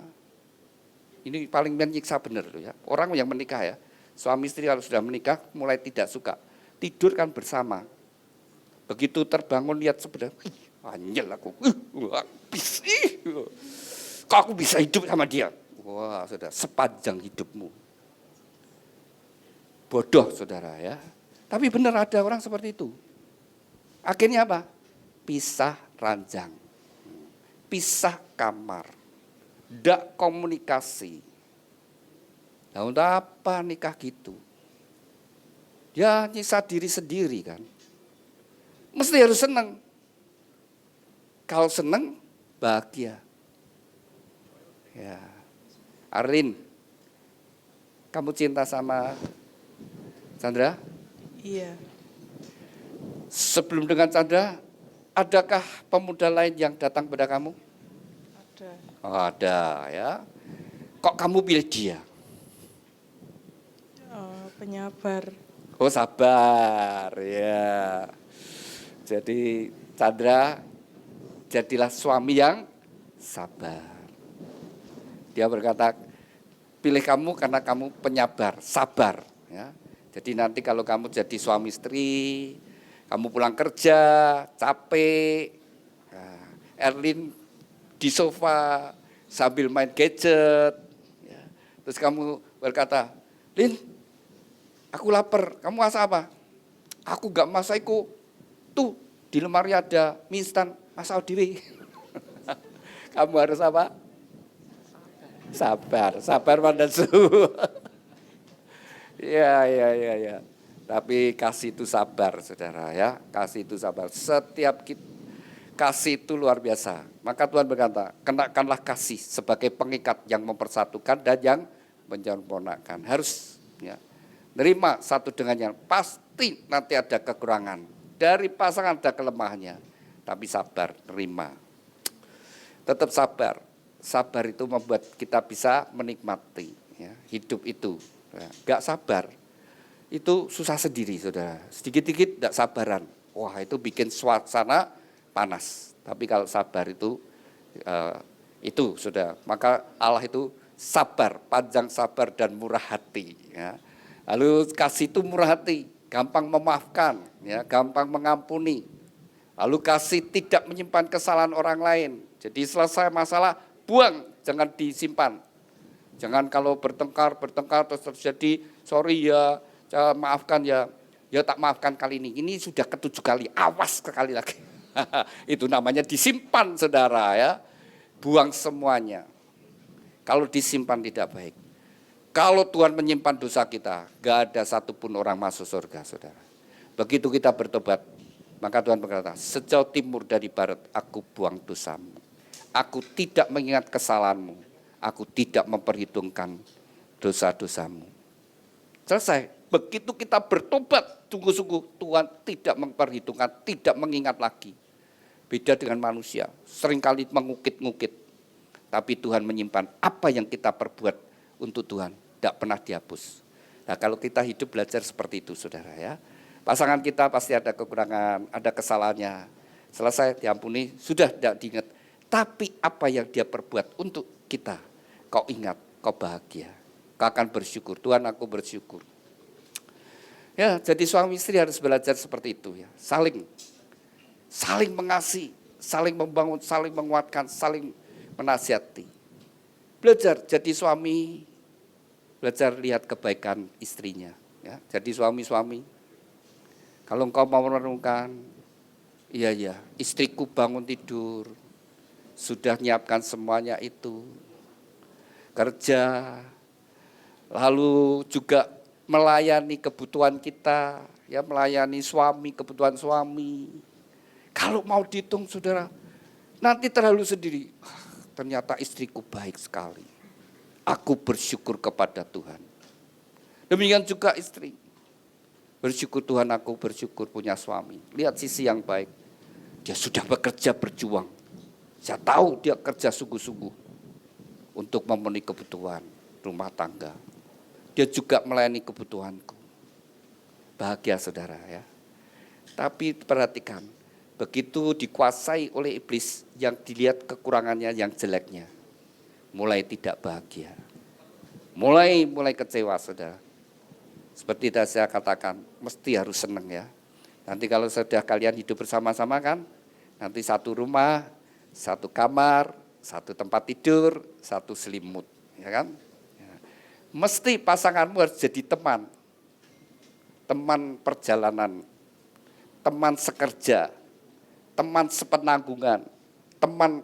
ini paling menyiksa benar loh ya. Orang yang menikah ya, suami istri kalau sudah menikah mulai tidak suka. Tidur kan bersama. Begitu terbangun lihat sebenarnya, anjel aku, kok aku bisa hidup sama dia? Wah saudara, sepanjang hidupmu. Bodoh saudara ya. Tapi benar ada orang seperti itu. Akhirnya apa? Pisah ranjang. Pisah kamar. Tidak komunikasi. Nah untuk apa nikah gitu? Ya nyiksa diri sendiri kan. Mesti harus senang. Kalau senang, bahagia. Ya, Arlin, kamu cinta sama Chandra? Iya. Sebelum dengan Chandra, adakah pemuda lain yang datang pada kamu? Ada. Oh, ada ya. Kok kamu pilih dia? Penyabar. Oh, sabar ya. Jadi Chandra, jadilah suami yang sabar. Dia berkata, pilih kamu karena kamu penyabar, sabar. Ya. Jadi nanti kalau kamu jadi suami istri, kamu pulang kerja, capek, nah, Erlin di sofa sambil main gadget. Ya. Terus kamu berkata, Lin, aku lapar, kamu masak apa? Aku gak masak iku. Tuh, di lemari ada mie instan, masak dewe. Kamu harus apa? Sabar, sabar pada suhu. Ya. Tapi kasih itu sabar, saudara ya. Kasih itu sabar. Setiap kita, kasih itu luar biasa. Maka Tuhan berkata, kenakanlah kasih sebagai pengikat yang mempersatukan dan yang menyempurnakan. Harus ya. Nerima satu dengan yang pasti nanti ada kekurangan. Dari pasangan ada kelemahannya. Tapi sabar, nerima. Tetap sabar. Sabar itu membuat kita bisa menikmati ya, hidup itu. Ya, gak sabar, itu susah sendiri, saudara. Sedikit-dikit gak sabaran. Wah, itu bikin suasana panas. Tapi kalau sabar itu saudara. Maka Allah itu sabar, panjang sabar dan murah hati. Ya. Lalu kasih itu murah hati, gampang memaafkan, ya, gampang mengampuni. Lalu kasih tidak menyimpan kesalahan orang lain. Jadi selesai masalah, buang, jangan disimpan. Jangan kalau bertengkar terus terjadi, sorry ya, saya maafkan ya tak maafkan kali ini. Ini sudah ke-7 kali, awas sekali lagi. Itu namanya disimpan, saudara ya. Buang semuanya. Kalau disimpan tidak baik. Kalau Tuhan menyimpan dosa kita, gak ada satupun orang masuk surga, saudara. Begitu kita bertobat, maka Tuhan berkata, sejauh timur dari barat, aku buang dosamu. Aku tidak mengingat kesalahanmu. Aku tidak memperhitungkan dosa-dosamu. Selesai. Begitu kita bertobat, sungguh-sungguh Tuhan tidak memperhitungkan, tidak mengingat lagi. Beda dengan manusia, seringkali mengukit-ngukit. Tapi Tuhan menyimpan apa yang kita perbuat untuk Tuhan, tidak pernah dihapus. Nah, kalau kita hidup belajar seperti itu, saudara ya. Pasangan kita pasti ada kekurangan, ada kesalahannya. Selesai, diampuni, sudah tidak diingat. Tapi apa yang dia perbuat untuk kita, kau ingat, kau bahagia. Kau akan bersyukur, Tuhan aku bersyukur. Ya, jadi suami istri harus belajar seperti itu ya. Saling mengasihi, saling membangun, saling menguatkan, saling menasihati. Belajar jadi suami, belajar lihat kebaikan istrinya. Ya, jadi suami-suami, kalau engkau mau merenungkan, iya, istriku bangun tidur, sudah nyiapkan semuanya itu, kerja, lalu juga melayani kebutuhan kita, ya melayani suami, kebutuhan suami. Kalau mau dihitung, saudara, nanti terlalu sendiri. Ternyata istriku baik sekali. Aku bersyukur kepada Tuhan. Demikian juga istri. Bersyukur Tuhan, aku bersyukur punya suami. Lihat sisi yang baik. Dia sudah bekerja berjuang. Saya tahu dia kerja sungguh-sungguh untuk memenuhi kebutuhan rumah tangga. Dia juga melayani kebutuhanku. Bahagia, saudara ya. Tapi perhatikan, begitu dikuasai oleh iblis yang dilihat kekurangannya, yang jeleknya, mulai tidak bahagia. Mulai kecewa, saudara. Seperti tadi saya katakan, mesti harus senang ya. Nanti kalau sudah kalian hidup bersama-sama kan, nanti satu rumah, satu kamar, satu tempat tidur, satu selimut, ya kan? Ya. Mesti pasanganmu harus jadi teman perjalanan, teman sekerja, teman sepenanggungan, teman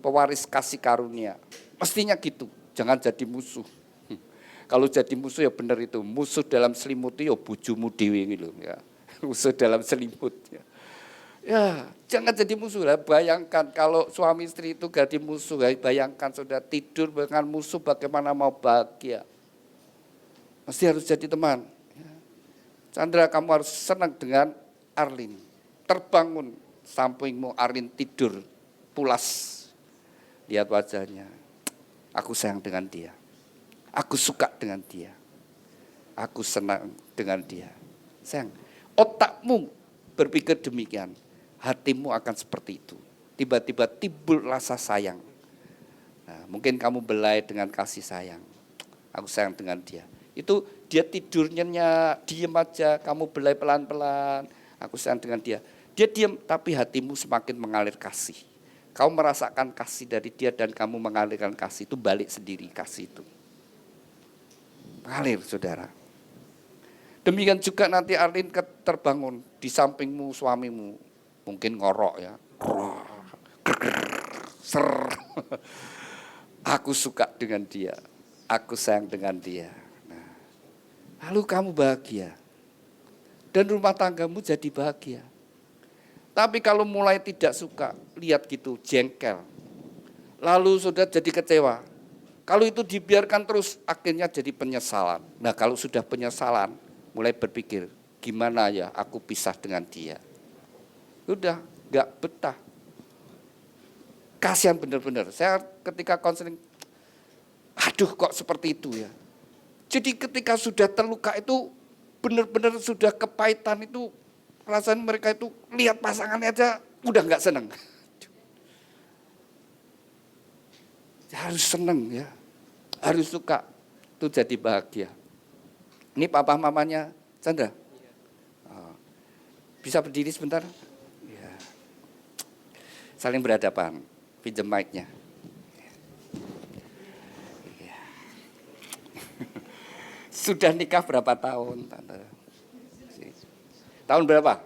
pewaris kasih karunia. Mestinya gitu, jangan jadi musuh. Kalau jadi musuh ya benar itu, musuh dalam selimut itu ya bojomu dhewe gitu ya. Musuh dalam selimut ya. Ya, jangan jadi musuh lah. Bayangkan kalau suami istri itu jadi musuh, bayangkan sudah tidur dengan musuh bagaimana mau bahagia. Mesti harus jadi teman. Ya. Chandra, kamu harus senang dengan Arlin. Terbangun sampingmu, Arlin tidur pulas. Lihat wajahnya. Aku sayang dengan dia. Aku suka dengan dia. Aku senang dengan dia. Sayang, otakmu berpikir demikian. Hatimu akan seperti itu. Tiba-tiba timbul rasa sayang. Nah, mungkin kamu belai dengan kasih sayang. Aku sayang dengan dia. Itu dia tidurnya diem aja, kamu belai pelan-pelan. Aku sayang dengan dia. Dia diam, tapi hatimu semakin mengalir kasih. Kamu merasakan kasih dari dia dan kamu mengalirkan kasih itu, balik sendiri kasih itu. Mengalir, saudara. Demikian juga nanti Arlin terbangun di sampingmu suamimu. Mungkin ngorok ya. Ser. Aku suka dengan dia. Aku sayang dengan dia. Nah, lalu kamu bahagia. Dan rumah tanggamu jadi bahagia. Tapi kalau mulai tidak suka, lihat gitu, jengkel. Lalu sudah jadi kecewa. Kalau itu dibiarkan terus, akhirnya jadi penyesalan. Nah, kalau sudah penyesalan, mulai berpikir, gimana ya aku pisah dengan dia. Udah, gak betah. Kasihan benar-benar. Saya ketika konseling, aduh kok seperti itu ya. Jadi ketika sudah terluka itu, benar-benar sudah kepahitan itu, perasaan mereka itu lihat pasangannya aja udah nggak seneng. Harus seneng ya, harus suka, itu jadi bahagia. Ini papa mamanya Chandra. Bisa berdiri sebentar? Ya. Saling berhadapan, pinjam mic-nya. Ya. Sudah nikah berapa tahun, Tante? Tahun berapa?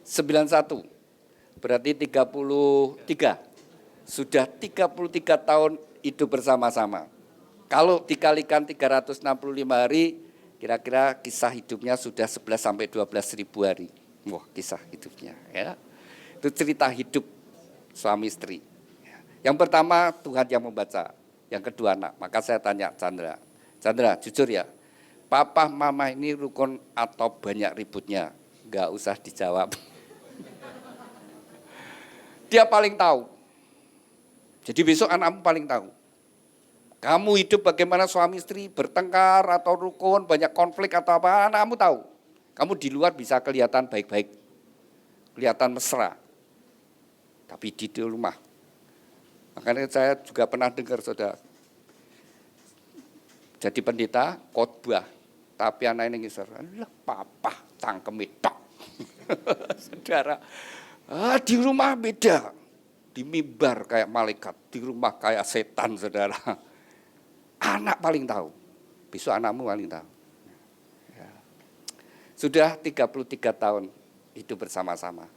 91. Berarti 33. Sudah 33 tahun hidup bersama-sama. Kalau dikalikan 365 hari, kira-kira kisah hidupnya sudah 11 sampai 12 ribu hari. Wah, kisah hidupnya ya. Itu cerita hidup suami istri. Yang pertama Tuhan yang membaca, yang kedua anak. Maka saya tanya Chandra. Chandra, jujur ya. Papa mama ini rukun atau banyak ributnya? Enggak usah dijawab. Dia paling tahu. Jadi besok anakmu paling tahu. Kamu hidup bagaimana suami istri, bertengkar atau rukun, banyak konflik atau apa, anakmu tahu. Kamu di luar bisa kelihatan baik-baik, kelihatan mesra. Tapi di rumah. Makanya saya juga pernah dengar saudara. Jadi pendeta, khotbah. Tapi anak ini ngisor, lah papa cangkeme tok. Saudara, di rumah beda. Di mimbar kayak malaikat, di rumah kayak setan, saudara. Anak paling tahu. Besok anakmu paling tahu. Ya. Sudah 33 tahun hidup bersama-sama.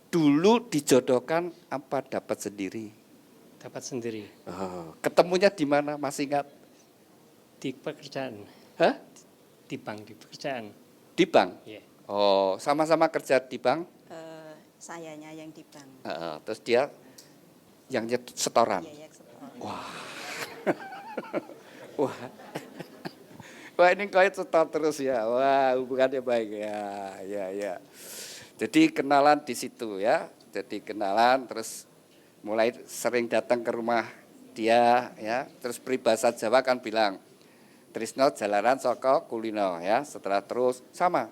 Dulu dijodohkan apa dapat sendiri? Dapat sendiri. Oh, ketemunya di mana? Masih ingat? Di pekerjaan. Hah? Di bank, di pekerjaan. Di bank? Iya. Oh, sama-sama kerja di bank? Sayanya yang di bank. Terus dia yang setoran? Iya, yang setoran. Wah. Wah. Wah, ini kau setor terus ya. Wah, hubungannya baik ya. Ya. Jadi kenalan di situ ya. Jadi kenalan terus mulai sering datang ke rumah dia ya. Terus peribahasa Jawa kan bilang tresno jalaran saka kulino ya. Setelah terus sama.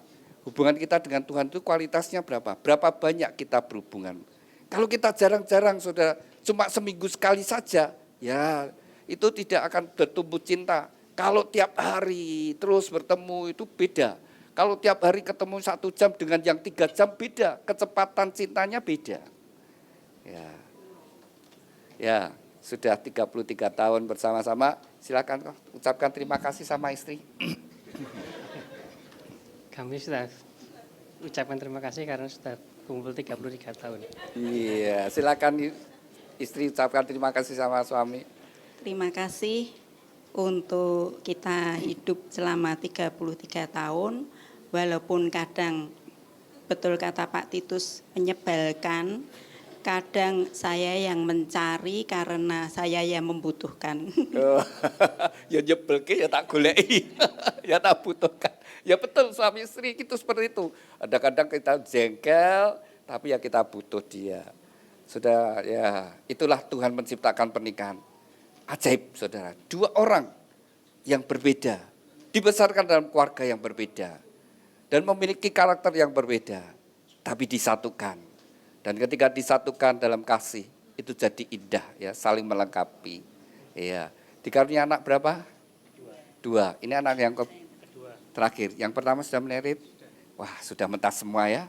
Hubungan kita dengan Tuhan itu kualitasnya berapa? Berapa banyak kita berhubungan? Kalau kita jarang-jarang sudah cuma seminggu sekali saja, ya itu tidak akan bertumbuh cinta. Kalau tiap hari terus bertemu itu beda. Kalau tiap hari ketemu 1 jam dengan yang 3 jam beda. Kecepatan cintanya beda. Ya, sudah 33 tahun bersama-sama. Silakan ucapkan terima kasih sama istri. Kami sudah ucapkan terima kasih karena sudah kumpul 33 tahun. Iya, silakan istri ucapkan terima kasih sama suami. Terima kasih untuk kita hidup selama 33 tahun, walaupun kadang betul kata Pak Titus menyebalkan, kadang saya yang mencari karena saya yang membutuhkan. Ya nyebelke ya tak goleki, ya tak butuhkan. Ya betul, suami istri itu seperti itu. Ada kadang kita jengkel, tapi ya kita butuh dia. Sudah ya, itulah Tuhan menciptakan pernikahan. Ajaib saudara, dua orang yang berbeda, dibesarkan dalam keluarga yang berbeda, dan memiliki karakter yang berbeda, tapi disatukan. Dan ketika disatukan dalam kasih, itu jadi indah ya, saling melengkapi. Ya, dikaruniai anak berapa? Dua. Ini anak yang terakhir. Yang pertama sudah merit. Wah, sudah mentas semua ya.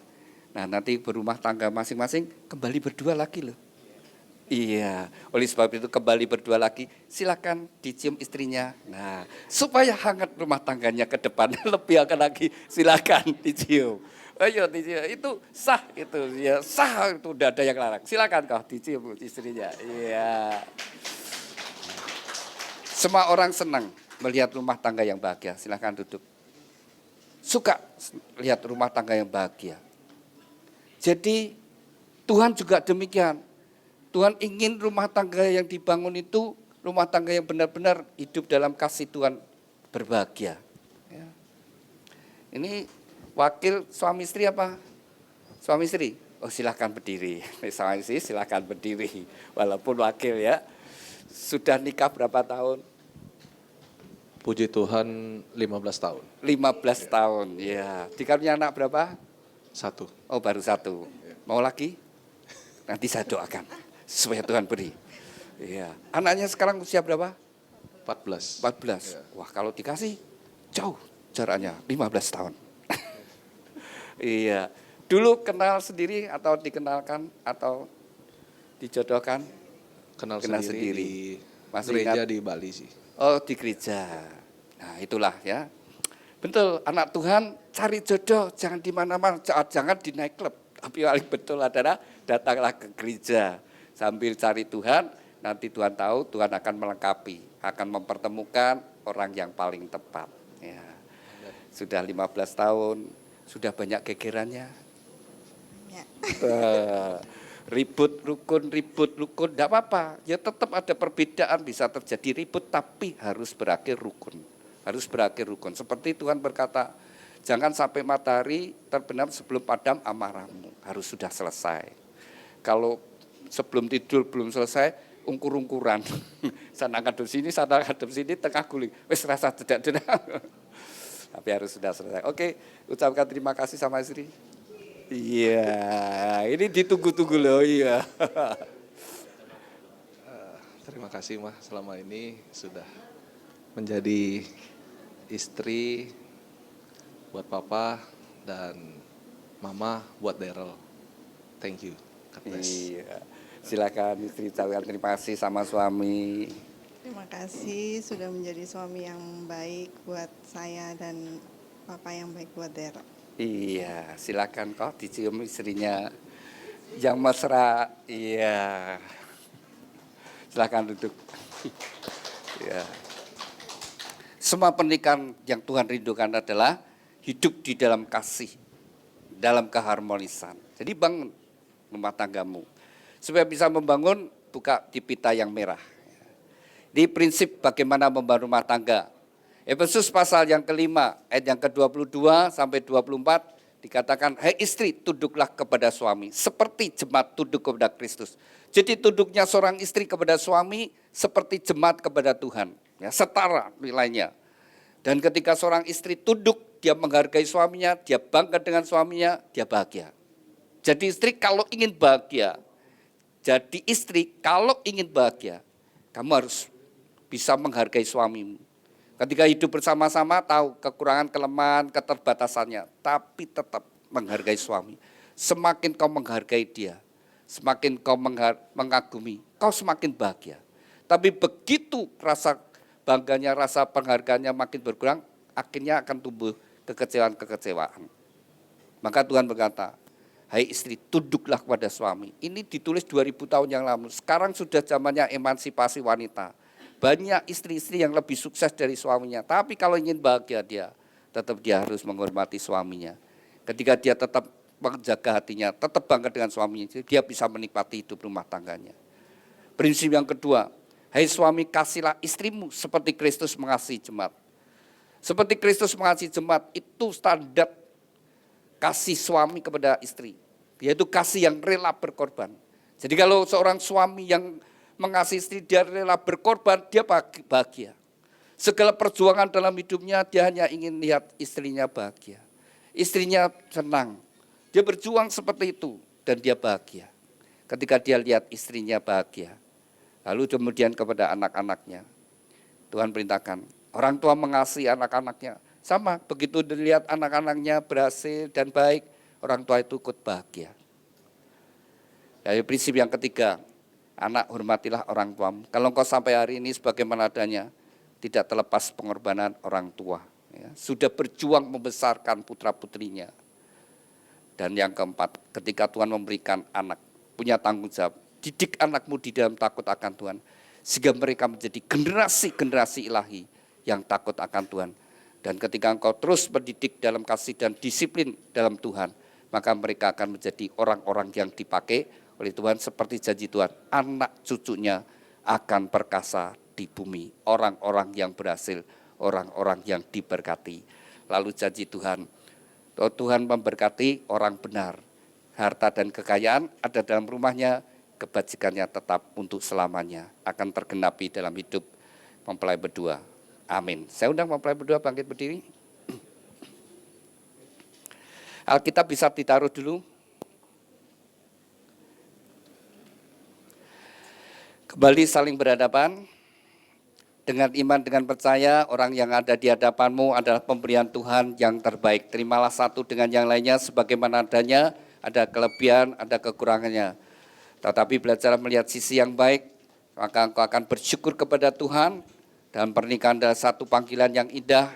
Nah, nanti berumah tangga masing-masing kembali berdua lagi loh. Iya, oleh sebab itu kembali berdua lagi, silakan dicium istrinya. Nah, supaya hangat rumah tangganya ke depan, lebih akan lagi silakan dicium. Ayo dicium, itu sah itu, ya sah itu, udah ada yang larang. Silakan kau dicium istrinya. Iya. Semua orang senang melihat rumah tangga yang bahagia. Silakan duduk. Suka lihat rumah tangga yang bahagia. Jadi Tuhan juga demikian. Tuhan ingin rumah tangga yang dibangun itu rumah tangga yang benar-benar hidup dalam kasih Tuhan, berbahagia. Ya. Ini wakil suami istri apa? Suami istri? Oh silakan berdiri. Suami istri silakan berdiri. Walaupun wakil ya. Sudah nikah berapa tahun? Puji Tuhan 15 tahun. 15 tahun, ya. Dikaruniai anak berapa? 1. Oh baru 1. Mau lagi? Nanti saya doakan supaya Tuhan beri. Iya. Anaknya sekarang usia berapa? 14. 14. Ya. Wah kalau dikasih jauh jaraknya 15 tahun. Iya. Dulu kenal sendiri atau dikenalkan atau dijodohkan? Kenal Kenal sendiri di Masih gereja ingat? di Bali sih. Oh di gereja. Nah itulah ya. Betul, anak Tuhan cari jodoh, jangan di mana-mana, jangan di nightclub. Tapi paling betul adalah datanglah ke gereja. Sambil cari Tuhan, nanti Tuhan tahu, Tuhan akan melengkapi, akan mempertemukan orang yang paling tepat. Ya. Sudah 15 tahun, sudah banyak gegerannya. Ya. Ribut rukun, tidak apa-apa. Ya tetap ada perbedaan, bisa terjadi ribut, tapi harus berakhir rukun. Harus berakhir rukun. Seperti Tuhan berkata, jangan sampai matahari terbenam sebelum padam amarahmu. Harus sudah selesai. Kalau sebelum tidur belum selesai, ungkur-ungkuran. Sana ngadep sini, sana ngadep sini, tengah guling. Wes rasa tidak. Tapi harus sudah selesai. Oke, ucapkan terima kasih sama istri. Iya, ini ditunggu-tunggu loh, iya. Terima kasih Mah, selama ini sudah menjadi istri buat Papa dan Mama buat Daryl. Thank you. God bless. Iya. Silakan istri ucapkan terima kasih sama suami. Terima kasih sudah menjadi suami yang baik buat saya dan papa yang baik buat Daryl. Iya, silakan kok dicium istrinya yang mesra. Iya. Silakan duduk. Iya. Semua pernikahan yang Tuhan rindukan adalah hidup di dalam kasih, dalam keharmonisan. Jadi bangun rumah tanggamu. Supaya bisa membangun, buka di pita yang merah. Di prinsip bagaimana membangun rumah tangga. Efesus pasal yang kelima, ayat yang ke-22 sampai 24, dikatakan, hai istri, tunduklah kepada suami, seperti jemaat tunduk kepada Kristus. Jadi tunduknya seorang istri kepada suami, seperti jemaat kepada Tuhan. Ya, setara nilainya. Dan ketika seorang istri tunduk, dia menghargai suaminya, dia bangga dengan suaminya, dia bahagia. Jadi istri kalau ingin bahagia, kamu harus bisa menghargai suamimu. Ketika hidup bersama-sama, tahu kekurangan, kelemahan, keterbatasannya, tapi tetap menghargai suami. Semakin kau menghargai dia, semakin kau mengagumi, kau semakin bahagia. Tapi begitu rasa bangganya, rasa penghargaannya makin berkurang, akhirnya akan tumbuh kekecewaan. Maka Tuhan berkata, hai istri, tunduklah kepada suami. Ini ditulis 2000 tahun yang lalu. Sekarang sudah zamannya emansipasi wanita. Banyak istri-istri yang lebih sukses dari suaminya. Tapi kalau ingin bahagia dia, tetap dia harus menghormati suaminya. Ketika dia tetap menjaga hatinya, tetap bangga dengan suaminya, dia bisa menikmati hidup rumah tangganya. Prinsip yang kedua, hai suami, kasihlah istrimu seperti Kristus mengasihi jemaat. Seperti Kristus mengasihi jemaat, itu standar kasih suami kepada istri. Yaitu kasih yang rela berkorban. Jadi kalau seorang suami yang mengasihi istri, dia rela berkorban, dia bahagia. Segala perjuangan dalam hidupnya, dia hanya ingin lihat istrinya bahagia. Istrinya senang. Dia berjuang seperti itu dan dia bahagia. Ketika dia lihat istrinya bahagia. Lalu kemudian kepada anak-anaknya. Tuhan perintahkan, orang tua mengasihi anak-anaknya. Sama, begitu dilihat anak-anaknya berhasil dan baik, orang tua itu ikut bahagia. Dari prinsip yang ketiga, anak hormatilah orang tuamu. Kalau engkau sampai hari ini sebagaimana adanya, tidak terlepas pengorbanan orang tua. Ya, sudah berjuang membesarkan putra-putrinya. Dan yang keempat, ketika Tuhan memberikan anak, punya tanggung jawab, didik anakmu di dalam takut akan Tuhan. Sehingga mereka menjadi generasi-generasi ilahi yang takut akan Tuhan. Dan ketika engkau terus mendidik dalam kasih dan disiplin dalam Tuhan, maka mereka akan menjadi orang-orang yang dipakai oleh Tuhan seperti janji Tuhan. Anak cucunya akan perkasa di bumi, orang-orang yang berhasil, orang-orang yang diberkati. Lalu janji Tuhan, Tuhan memberkati orang benar. Harta dan kekayaan ada dalam rumahnya, kebajikannya tetap untuk selamanya. Akan tergenapi dalam hidup mempelai berdua. Amin. Saya undang mempelai berdua bangkit berdiri. Alkitab bisa ditaruh dulu. Kembali saling berhadapan. Dengan iman, dengan percaya, orang yang ada di hadapanmu adalah pemberian Tuhan yang terbaik. Terimalah satu dengan yang lainnya sebagaimana adanya, ada kelebihan, ada kekurangannya. Tetapi belajar melihat sisi yang baik, maka engkau akan bersyukur kepada Tuhan. Dan pernikahan adalah satu panggilan yang indah.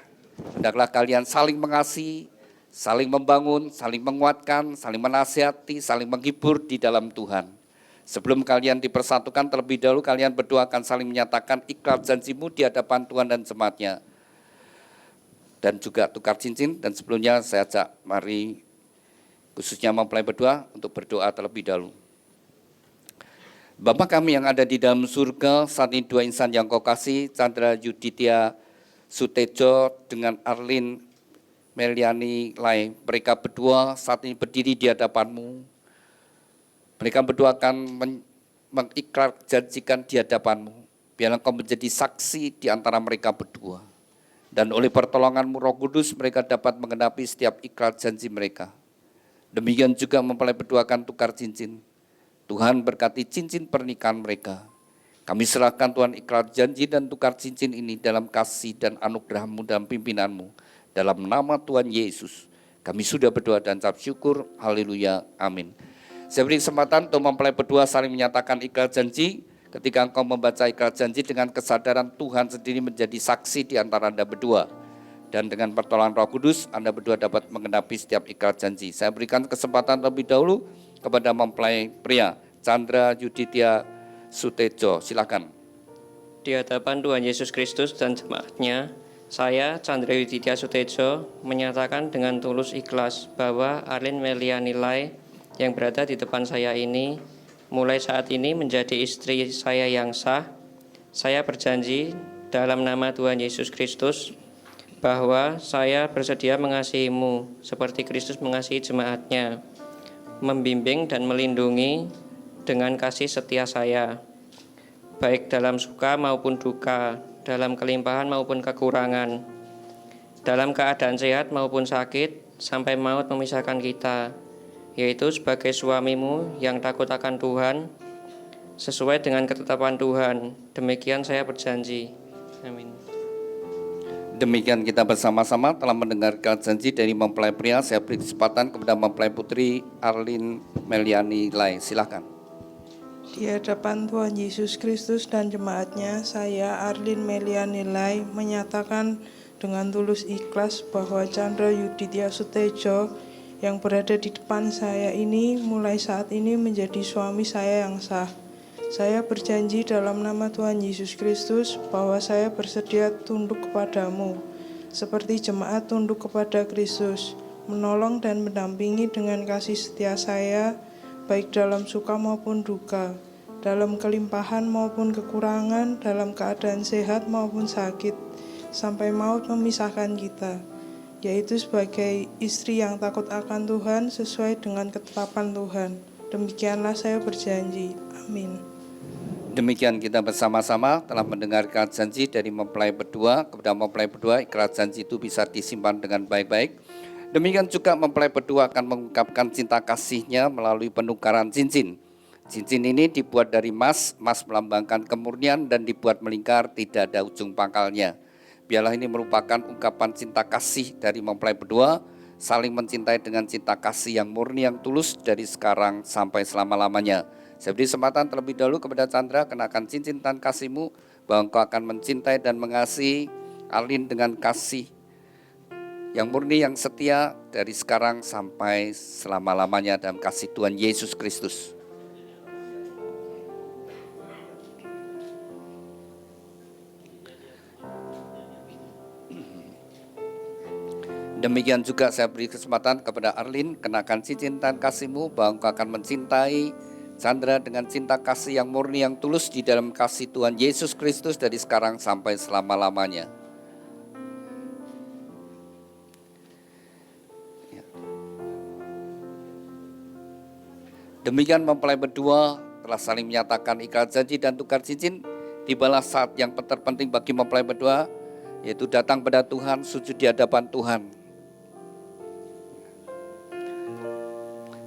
Hendaklah kalian saling mengasihi, saling membangun, saling menguatkan, saling menasihati, saling menghibur di dalam Tuhan. Sebelum kalian dipersatukan, terlebih dahulu kalian berdua akan saling menyatakan ikrar janjimu di hadapan Tuhan dan jemaatnya. Dan juga tukar cincin, dan sebelumnya saya ajak mari khususnya mempelai berdua untuk berdoa terlebih dahulu. Bapa kami yang ada di dalam surga, saat ini dua insan yang kau kasih, Chandra Yuditya Sutejo dengan Arlin Meliani Lai. Mereka berdua saat ini berdiri di hadapanmu. Mereka berdua akan mengikrar janjikan di hadapanmu. Biarlah kau menjadi saksi di antara mereka berdua. Dan oleh pertolonganmu Roh Kudus mereka dapat menggenapi setiap ikrar janji mereka. Demikian juga mempelai berdua akan tukar cincin. Tuhan berkati cincin pernikahan mereka. Kami serahkan Tuhan ikrar janji dan tukar cincin ini dalam kasih dan anugerah-Mu dalam pimpinan-Mu. Dalam nama Tuhan Yesus, kami sudah berdoa dan ucap syukur. Haleluya. Amin. Saya beri kesempatan untuk mempelai berdua saling menyatakan ikrar janji. Ketika engkau membaca ikrar janji dengan kesadaran Tuhan sendiri menjadi saksi di antara Anda berdua. Dan dengan pertolongan Roh Kudus, Anda berdua dapat menggenapi setiap ikrar janji. Saya berikan kesempatan terlebih dahulu kepada mempelai pria, Chandra Yuditya Sutejo. Silakan. Di hadapan Tuhan Yesus Kristus dan jemaatnya, saya, Chandra Yuditya Sutejo, menyatakan dengan tulus ikhlas bahwa Arlin Meliani Lai yang berada di depan saya ini, mulai saat ini menjadi istri saya yang sah. Saya berjanji dalam nama Tuhan Yesus Kristus, bahwa saya bersedia mengasihimu seperti Kristus mengasihi jemaatnya, membimbing dan melindungi dengan kasih setia saya, baik dalam suka maupun duka, dalam kelimpahan maupun kekurangan, dalam keadaan sehat maupun sakit, sampai maut memisahkan kita, yaitu sebagai suamimu yang takut akan Tuhan, sesuai dengan ketetapan Tuhan. Demikian saya berjanji. Amin. Demikian kita bersama-sama telah mendengarkan janji dari mempelai pria. Saya beri kesempatan kepada mempelai putri Arlin Meliani Lai. Silakan. Di hadapan Tuhan Yesus Kristus dan jemaatnya, saya Arlin Meliani Lai menyatakan dengan tulus ikhlas bahwa Chandra Yuditya Sutejo yang berada di depan saya ini mulai saat ini menjadi suami saya yang sah. Saya berjanji dalam nama Tuhan Yesus Kristus bahwa saya bersedia tunduk kepadamu, seperti jemaat tunduk kepada Kristus, menolong dan mendampingi dengan kasih setia saya, baik dalam suka maupun duka, dalam kelimpahan maupun kekurangan, dalam keadaan sehat maupun sakit, sampai maut memisahkan kita, yaitu sebagai istri yang takut akan Tuhan sesuai dengan ketetapan Tuhan. Demikianlah saya berjanji. Amin. Demikian kita bersama-sama telah mendengar ikrar janji dari mempelai berdua kepada mempelai berdua. Ikrar janji itu bisa disimpan dengan baik-baik. Demikian juga mempelai berdua akan mengungkapkan cinta kasihnya melalui penukaran cincin. Cincin ini dibuat dari emas melambangkan kemurnian dan dibuat melingkar, tidak ada ujung pangkalnya. Biarlah ini merupakan ungkapan cinta kasih dari mempelai berdua, saling mencintai dengan cinta kasih yang murni, yang tulus dari sekarang sampai selama-lamanya. Saya beri kesempatan terlebih dahulu kepada Chandra, kenakan cincin tan kasihmu, bahwa engkau akan mencintai dan mengasihi Arlin dengan kasih yang murni, yang setia dari sekarang sampai selama-lamanya dalam kasih Tuhan Yesus Kristus. Demikian juga saya beri kesempatan kepada Arlin, kenakan cincin tan kasihmu, bahwa engkau akan mencintai Chandra dengan cinta kasih yang murni, yang tulus di dalam kasih Tuhan Yesus Kristus dari sekarang sampai selama-lamanya. Demikian mempelai berdua telah saling menyatakan ikrar janji dan tukar cincin. Tibalah saat yang terpenting bagi mempelai berdua, yaitu datang pada Tuhan, sujud di hadapan Tuhan.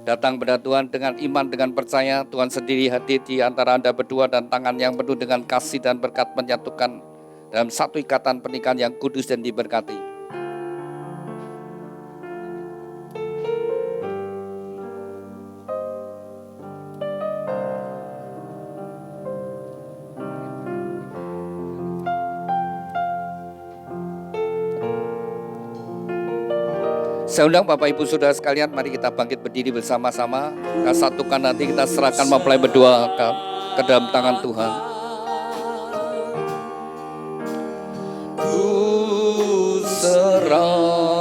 Datang pada Tuhan dengan iman, dengan percaya. Tuhan sendiri hadir di antara Anda berdua, dan tangan yang penuh dengan kasih dan berkat menyatukan dalam satu ikatan pernikahan yang kudus dan diberkati. Saya undang Bapak Ibu Saudara sekalian, mari kita bangkit berdiri bersama-sama. Kita satukan nanti, kita serahkan mempelai berdua ke dalam tangan Tuhan. Ku serahkan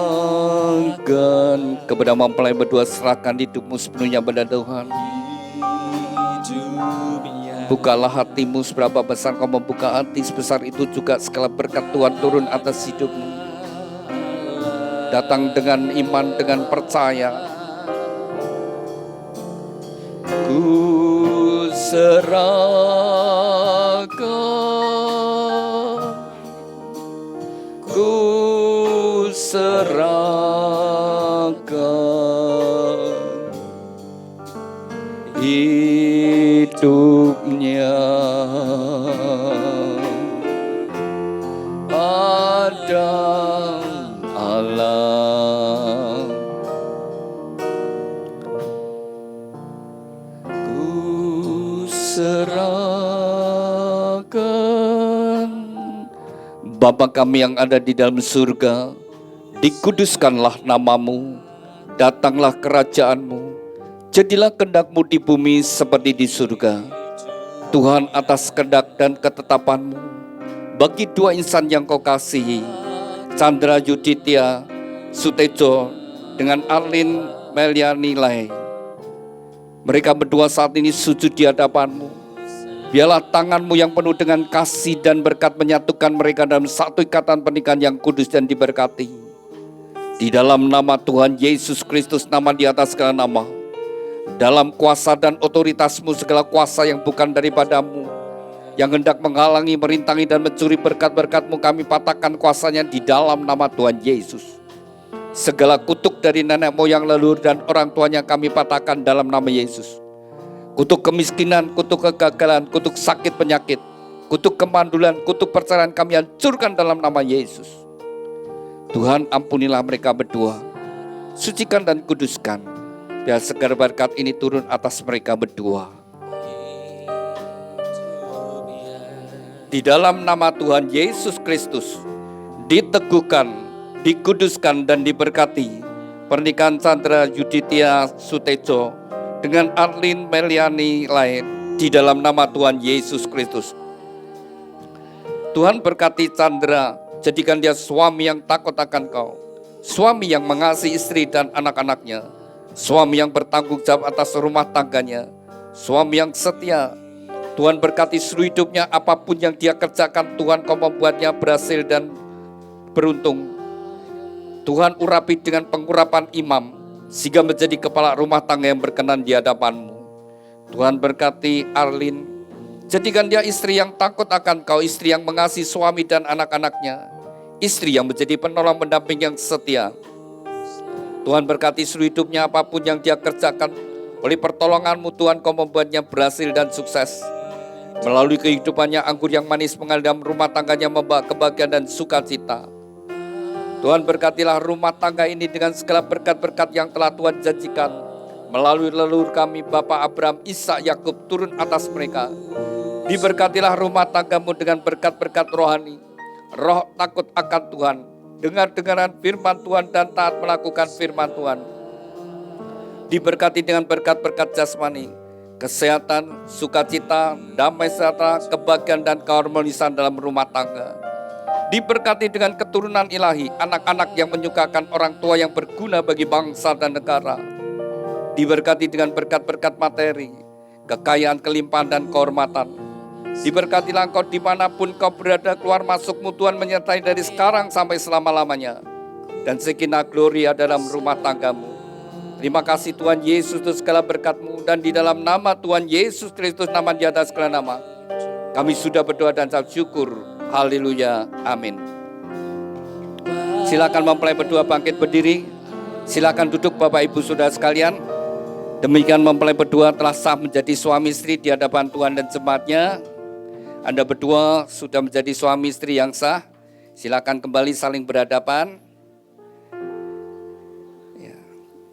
kepada mempelai berdua, serahkan hidupmu sepenuhnya pada Tuhan. Bukalah hatimu, seberapa besar kau membuka hati, sebesar itu juga segala berkat Tuhan turun atas hidupmu. Datang dengan iman, dengan percaya. Ku serahkan, ku serahkan hidupnya pada Allah. Ku serahkan. Bapa kami yang ada di dalam surga, dikuduskanlah namamu, datanglah kerajaanmu, jadilah kehendak-Mu di bumi seperti di surga. Tuhan, atas kehendak dan ketetapan-Mu, bagi dua insan yang Kau kasihi, Chandra Yuditya Sutejo dengan Arlin Melianilai, mereka berdua saat ini sujud di hadapan-Mu. Biarlah tangan-Mu yang penuh dengan kasih dan berkat menyatukan mereka dalam satu ikatan pernikahan yang kudus dan diberkati. Di dalam nama Tuhan Yesus Kristus, nama di atas segala nama, dalam kuasa dan otoritas-Mu, segala kuasa yang bukan daripada-Mu, yang hendak menghalangi, merintangi dan mencuri berkat-berkat-Mu, kami patahkan kuasanya di dalam nama Tuhan Yesus. Segala kutuk dari nenek moyang leluhur dan orang tuanya kami patahkan dalam nama Yesus. Kutuk kemiskinan, kutuk kegagalan, kutuk sakit penyakit, kutuk kemandulan, kutuk perceraian kami hancurkan dalam nama Yesus. Tuhan, ampunilah mereka berdua, sucikan dan kuduskan, biar segala berkat ini turun atas mereka berdua. Di dalam nama Tuhan Yesus Kristus, diteguhkan, dikuduskan dan diberkati pernikahan Chandra Yuditya Sutejo dengan Arlin Melianilai di dalam nama Tuhan Yesus Kristus. Tuhan berkati Chandra, jadikan dia suami yang takut akan Kau, suami yang mengasihi istri dan anak-anaknya, suami yang bertanggung jawab atas rumah tangganya, suami yang setia. Tuhan berkati seluruh hidupnya, apapun yang dia kerjakan, Tuhan Kau membuatnya berhasil dan beruntung. Tuhan urapi dengan pengurapan imam, sehingga menjadi kepala rumah tangga yang berkenan di hadapan-Mu. Tuhan berkati Arlin, jadikan dia istri yang takut akan Kau, istri yang mengasihi suami dan anak-anaknya, istri yang menjadi penolong pendamping yang setia. Tuhan berkati seluruh hidupnya, apapun yang dia kerjakan, oleh pertolongan-Mu Tuhan Kau membuatnya berhasil dan sukses. Melalui kehidupannya, anggur yang manis mengalir dalam rumah tangganya, membawa kebahagiaan dan sukacita. Tuhan berkatilah rumah tangga ini dengan segala berkat-berkat yang telah Tuhan janjikan. Melalui leluhur kami, Bapak Abraham, Ishak, Yakub, turun atas mereka. Diberkatilah rumah tanggamu dengan berkat-berkat rohani, roh takut akan Tuhan, dengar-dengaran firman Tuhan dan taat melakukan firman Tuhan. Diberkati dengan berkat-berkat jasmani, kesehatan, sukacita, damai sejahtera, kebahagiaan dan keharmonisan dalam rumah tangga. Diberkati dengan keturunan ilahi, anak-anak yang menyukakan orang tua yang berguna bagi bangsa dan negara. Diberkati dengan berkat-berkat materi, kekayaan, kelimpahan dan kehormatan. Diberkatilah engkau dimanapun kau berada, keluar masukmu Tuhan menyertai dari sekarang sampai selama-lamanya. Dan sekinah gloria dalam rumah tanggamu. Terima kasih Tuhan Yesus untuk segala berkat-Mu, dan di dalam nama Tuhan Yesus Kristus, nama di atas segala nama, kami sudah berdoa dan ucap syukur. Haleluya, amin. Silakan mempelai berdua bangkit berdiri. Silakan duduk Bapak Ibu Saudara sekalian. Demikian mempelai berdua telah sah menjadi suami istri di hadapan Tuhan dan jemaatnya. Anda berdua sudah menjadi suami istri yang sah. Silakan kembali saling berhadapan.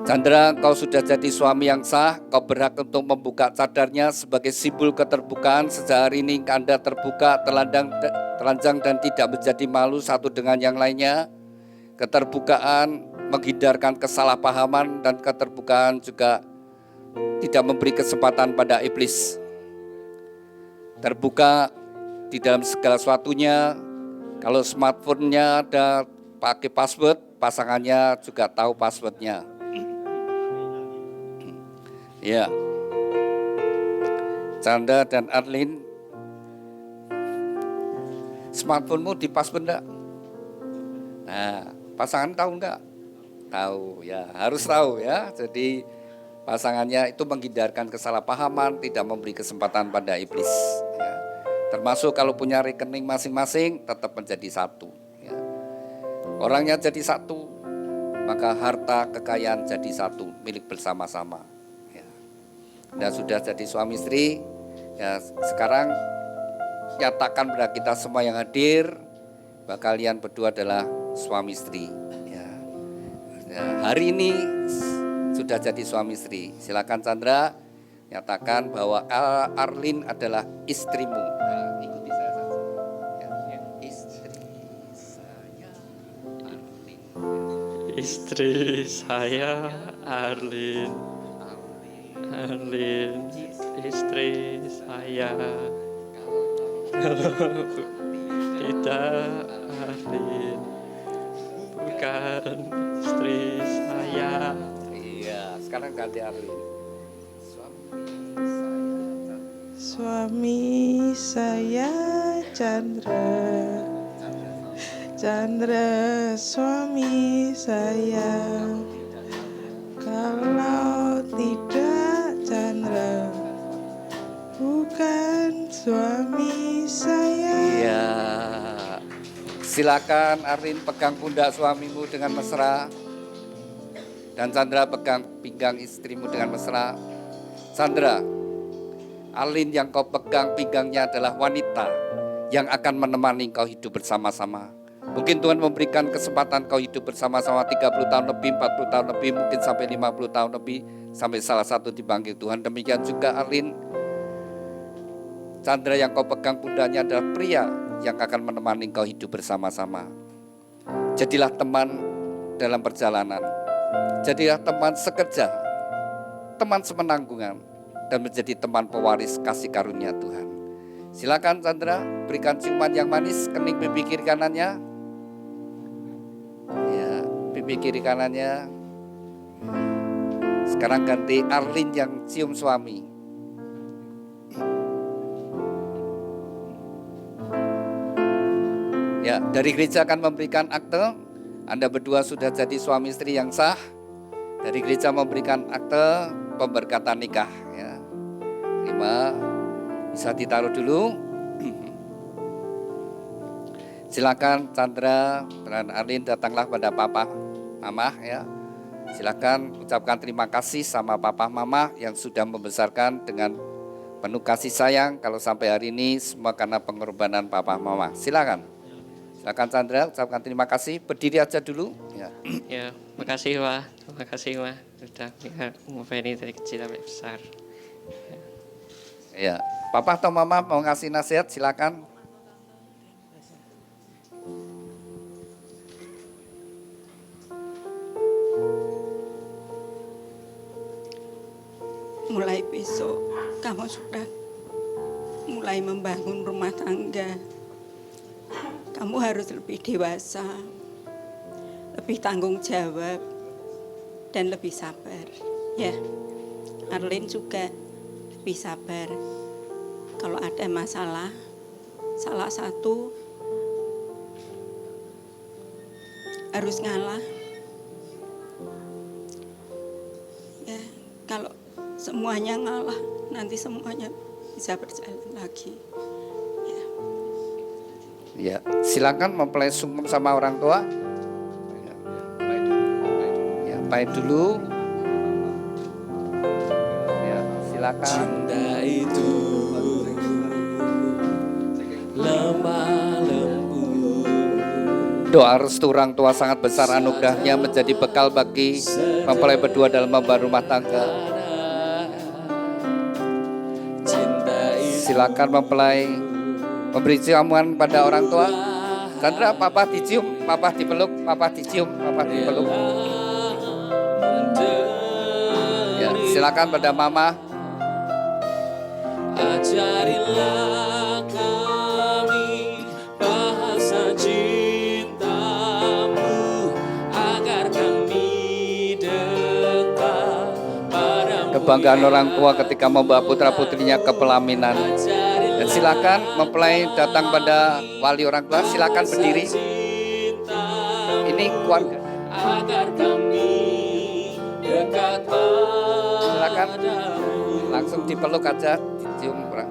Chandra, kau sudah jadi suami yang sah. Kau berhak untuk membuka cadarnya sebagai simbol keterbukaan. Sejak hari ini Anda terbuka, telanjang dan tidak menjadi malu satu dengan yang lainnya. Keterbukaan menghindarkan kesalahpahaman, dan keterbukaan juga tidak memberi kesempatan pada iblis. Terbuka di dalam segala sesuatunya. Kalau smartphone-nya ada pakai password, pasangannya juga tahu password-nya. Ya, Chandra dan Arlin, smartphone-mu di password enggak? Nah, pasangan tahu enggak? Tahu ya, harus tahu ya. Jadi pasangannya itu menghindarkan kesalahpahaman, tidak memberi kesempatan pada iblis. Ya. Termasuk kalau punya rekening masing-masing, tetap menjadi satu. Ya. Orangnya jadi satu, maka harta kekayaan jadi satu, milik bersama-sama. Dan sudah jadi suami istri, ya sekarang nyatakan pada kita semua yang hadir bahwa kalian berdua adalah suami istri. Ya. Hari ini sudah jadi suami istri. Silakan Chandra nyatakan bahwa Arlin adalah istrimu. Nah, ikuti saya saja. Ya, istri saya Arlin. Istri saya Arlin. Arlin, istri saya. Tidak, Arlin, bukan istri saya. Iya, sekarang ganti Arlin. Suami saya Chandra. Chandra suami saya. Kalau tidak Chandra, bukan suami saya. Iya. Silakan Arlin pegang pundak suamimu dengan mesra. Dan Chandra pegang pinggang istrimu dengan mesra. Chandra, Arlin yang kau pegang pinggangnya adalah wanita yang akan menemani kau hidup bersama-sama. Mungkin Tuhan memberikan kesempatan kau hidup bersama-sama 30 tahun lebih, 40 tahun lebih, mungkin sampai 50 tahun lebih, sampai salah satu dipanggil Tuhan. Demikian juga Arlin, Chandra yang kau pegang pundaknya adalah pria yang akan menemani kau hidup bersama-sama. Jadilah teman dalam perjalanan, jadilah teman sekerja, teman semenanggungan, dan menjadi teman pewaris kasih karunia Tuhan. Silakan Chandra, berikan ciuman yang manis kening pipi kiri kanannya. Ya, pipi kiri kanannya. Sekarang ganti Arlin yang cium suami. Ya, dari gereja akan memberikan akte. Anda berdua sudah jadi suami istri yang sah. Dari gereja memberikan akte pemberkatan nikah. Ya. Terima, bisa ditaruh dulu. Silakan Chandra dan Arlin datanglah pada papa, mama ya. Silakan ucapkan terima kasih sama papa mama yang sudah membesarkan dengan penuh kasih sayang. Kalau sampai hari ini semua karena pengorbanan papa mama. Silakan. Silakan Chandra, ucapkan terima kasih. Berdiri aja dulu. Ya. Ya, makasih Pak. Terima kasih Pak. Sudah ngopeni dari kecil sampai besar. Ya, papa atau mama mau ngasih nasihat, silakan. Mulai besok kamu sudah mulai membangun rumah tangga. Kamu harus lebih dewasa, lebih tanggung jawab, dan lebih sabar. Ya, Arlin juga lebih sabar. Kalau ada masalah, salah satu harus ngalah. Ya, kalau semuanya ngalah, nanti semuanya bisa berjalan lagi. Ya, silakan mempelai sungkem sama orang tua. Ya, pahit dulu. Ya, silakan. Cinta itu lemah lembut. Doa restu orang tua sangat besar anugerahnya menjadi bekal bagi mempelai berdua dalam membangun rumah tangga. Silakan mempelai memberi ciuman pada orang tua. Chandra, papa dicium, papa dipeluk, papa dicium, papa dipeluk. Ya, silakan pada mama. Ajarilah kami bahasa cintamu agar kami dekat padamu. Kebanggaan orang tua ketika membawa putra putrinya ke pelaminan. Dan silakan mempelai datang pada wali orang tua, silakan berdiri. Ini keluarga. Agar kami dekat Silakan padamu. langsung dipeluk aja, dicium kurang.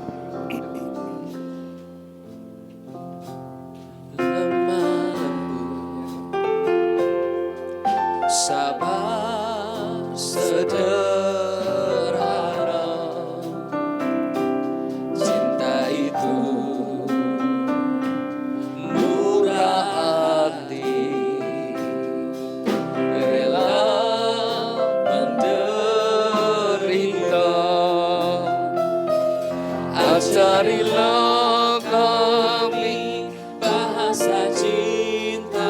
Lemah lembut, sabar sederhana, cinta itu murah hati, rela menderita. Ajarilah kami bahasa cintamu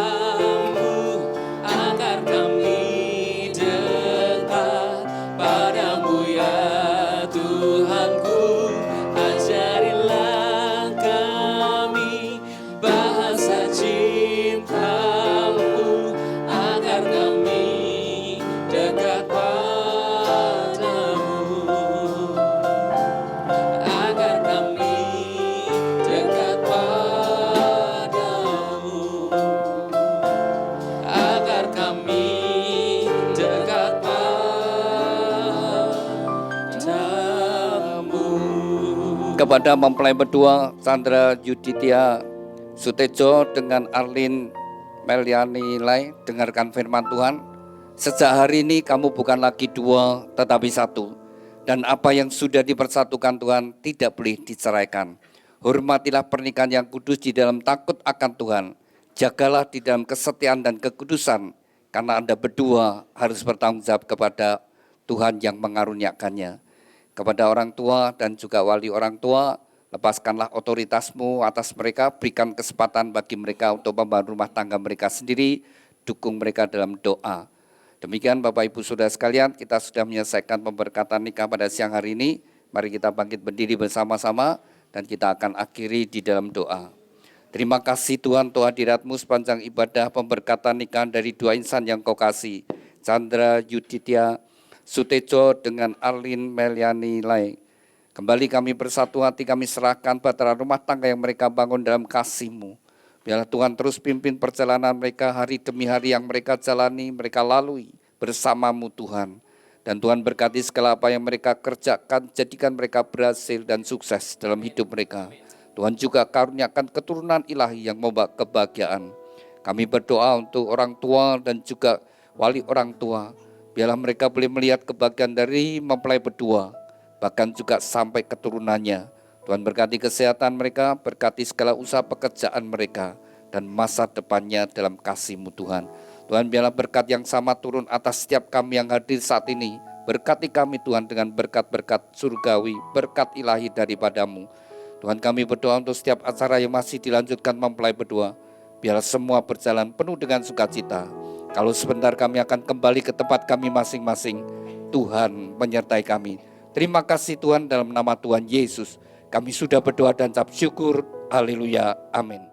agar kami dekat padamu ya Tuhanku. Ajarilah kami bahasa cintamu agar kami dekat padamu. Agar kami dekat padamu. Agar kami dekat padamu. Kepada mempelai berdua Chandra Yuditya Sutejo dengan Arlin Meliani Lai, dengarkan firman Tuhan. Sejak hari ini kamu bukan lagi dua tetapi satu. Dan apa yang sudah dipersatukan Tuhan tidak boleh diceraikan. Hormatilah pernikahan yang kudus di dalam takut akan Tuhan. Jagalah di dalam kesetiaan dan kekudusan. Karena Anda berdua harus bertanggung jawab kepada Tuhan yang mengaruniakannya. Kepada orang tua dan juga wali orang tua, lepaskanlah otoritasmu atas mereka, berikan kesempatan bagi mereka untuk membangun rumah tangga mereka sendiri, dukung mereka dalam doa. Demikian Bapak Ibu Saudara sekalian, kita sudah menyelesaikan pemberkatan nikah pada siang hari ini. Mari kita bangkit berdiri bersama-sama dan kita akan akhiri di dalam doa. Terima kasih Tuhan, Tuhan hadirat-Mu sepanjang ibadah pemberkatan nikah dari dua insan yang Kau kasih, Chandra Yuditya Sutejo dengan Arlin Meliani Lai. Kembali kami bersatu hati, kami serahkan bahtera rumah tangga yang mereka bangun dalam kasih-Mu. Biarlah Tuhan terus pimpin perjalanan mereka hari demi hari yang mereka jalani, mereka lalui bersama-Mu Tuhan. Dan Tuhan berkati segala apa yang mereka kerjakan, jadikan mereka berhasil dan sukses dalam hidup mereka. Tuhan juga karuniakan keturunan ilahi yang membawa kebahagiaan. Kami berdoa untuk orang tua dan juga wali orang tua. Biarlah mereka boleh melihat kebahagiaan dari mempelai berdua, bahkan juga sampai keturunannya. Tuhan berkati kesehatan mereka, berkati segala usaha pekerjaan mereka, dan masa depannya dalam kasih-Mu Tuhan. Tuhan biarlah berkat yang sama turun atas setiap kami yang hadir saat ini. Berkati kami Tuhan dengan berkat-berkat surgawi, berkat ilahi daripada-Mu. Tuhan kami berdoa untuk setiap acara yang masih dilanjutkan mempelai berdua. Biarlah semua berjalan penuh dengan sukacita. Kalau sebentar kami akan kembali ke tempat kami masing-masing, Tuhan menyertai kami. Terima kasih Tuhan, dalam nama Tuhan Yesus kami sudah berdoa dan ucap syukur. Haleluya, amin.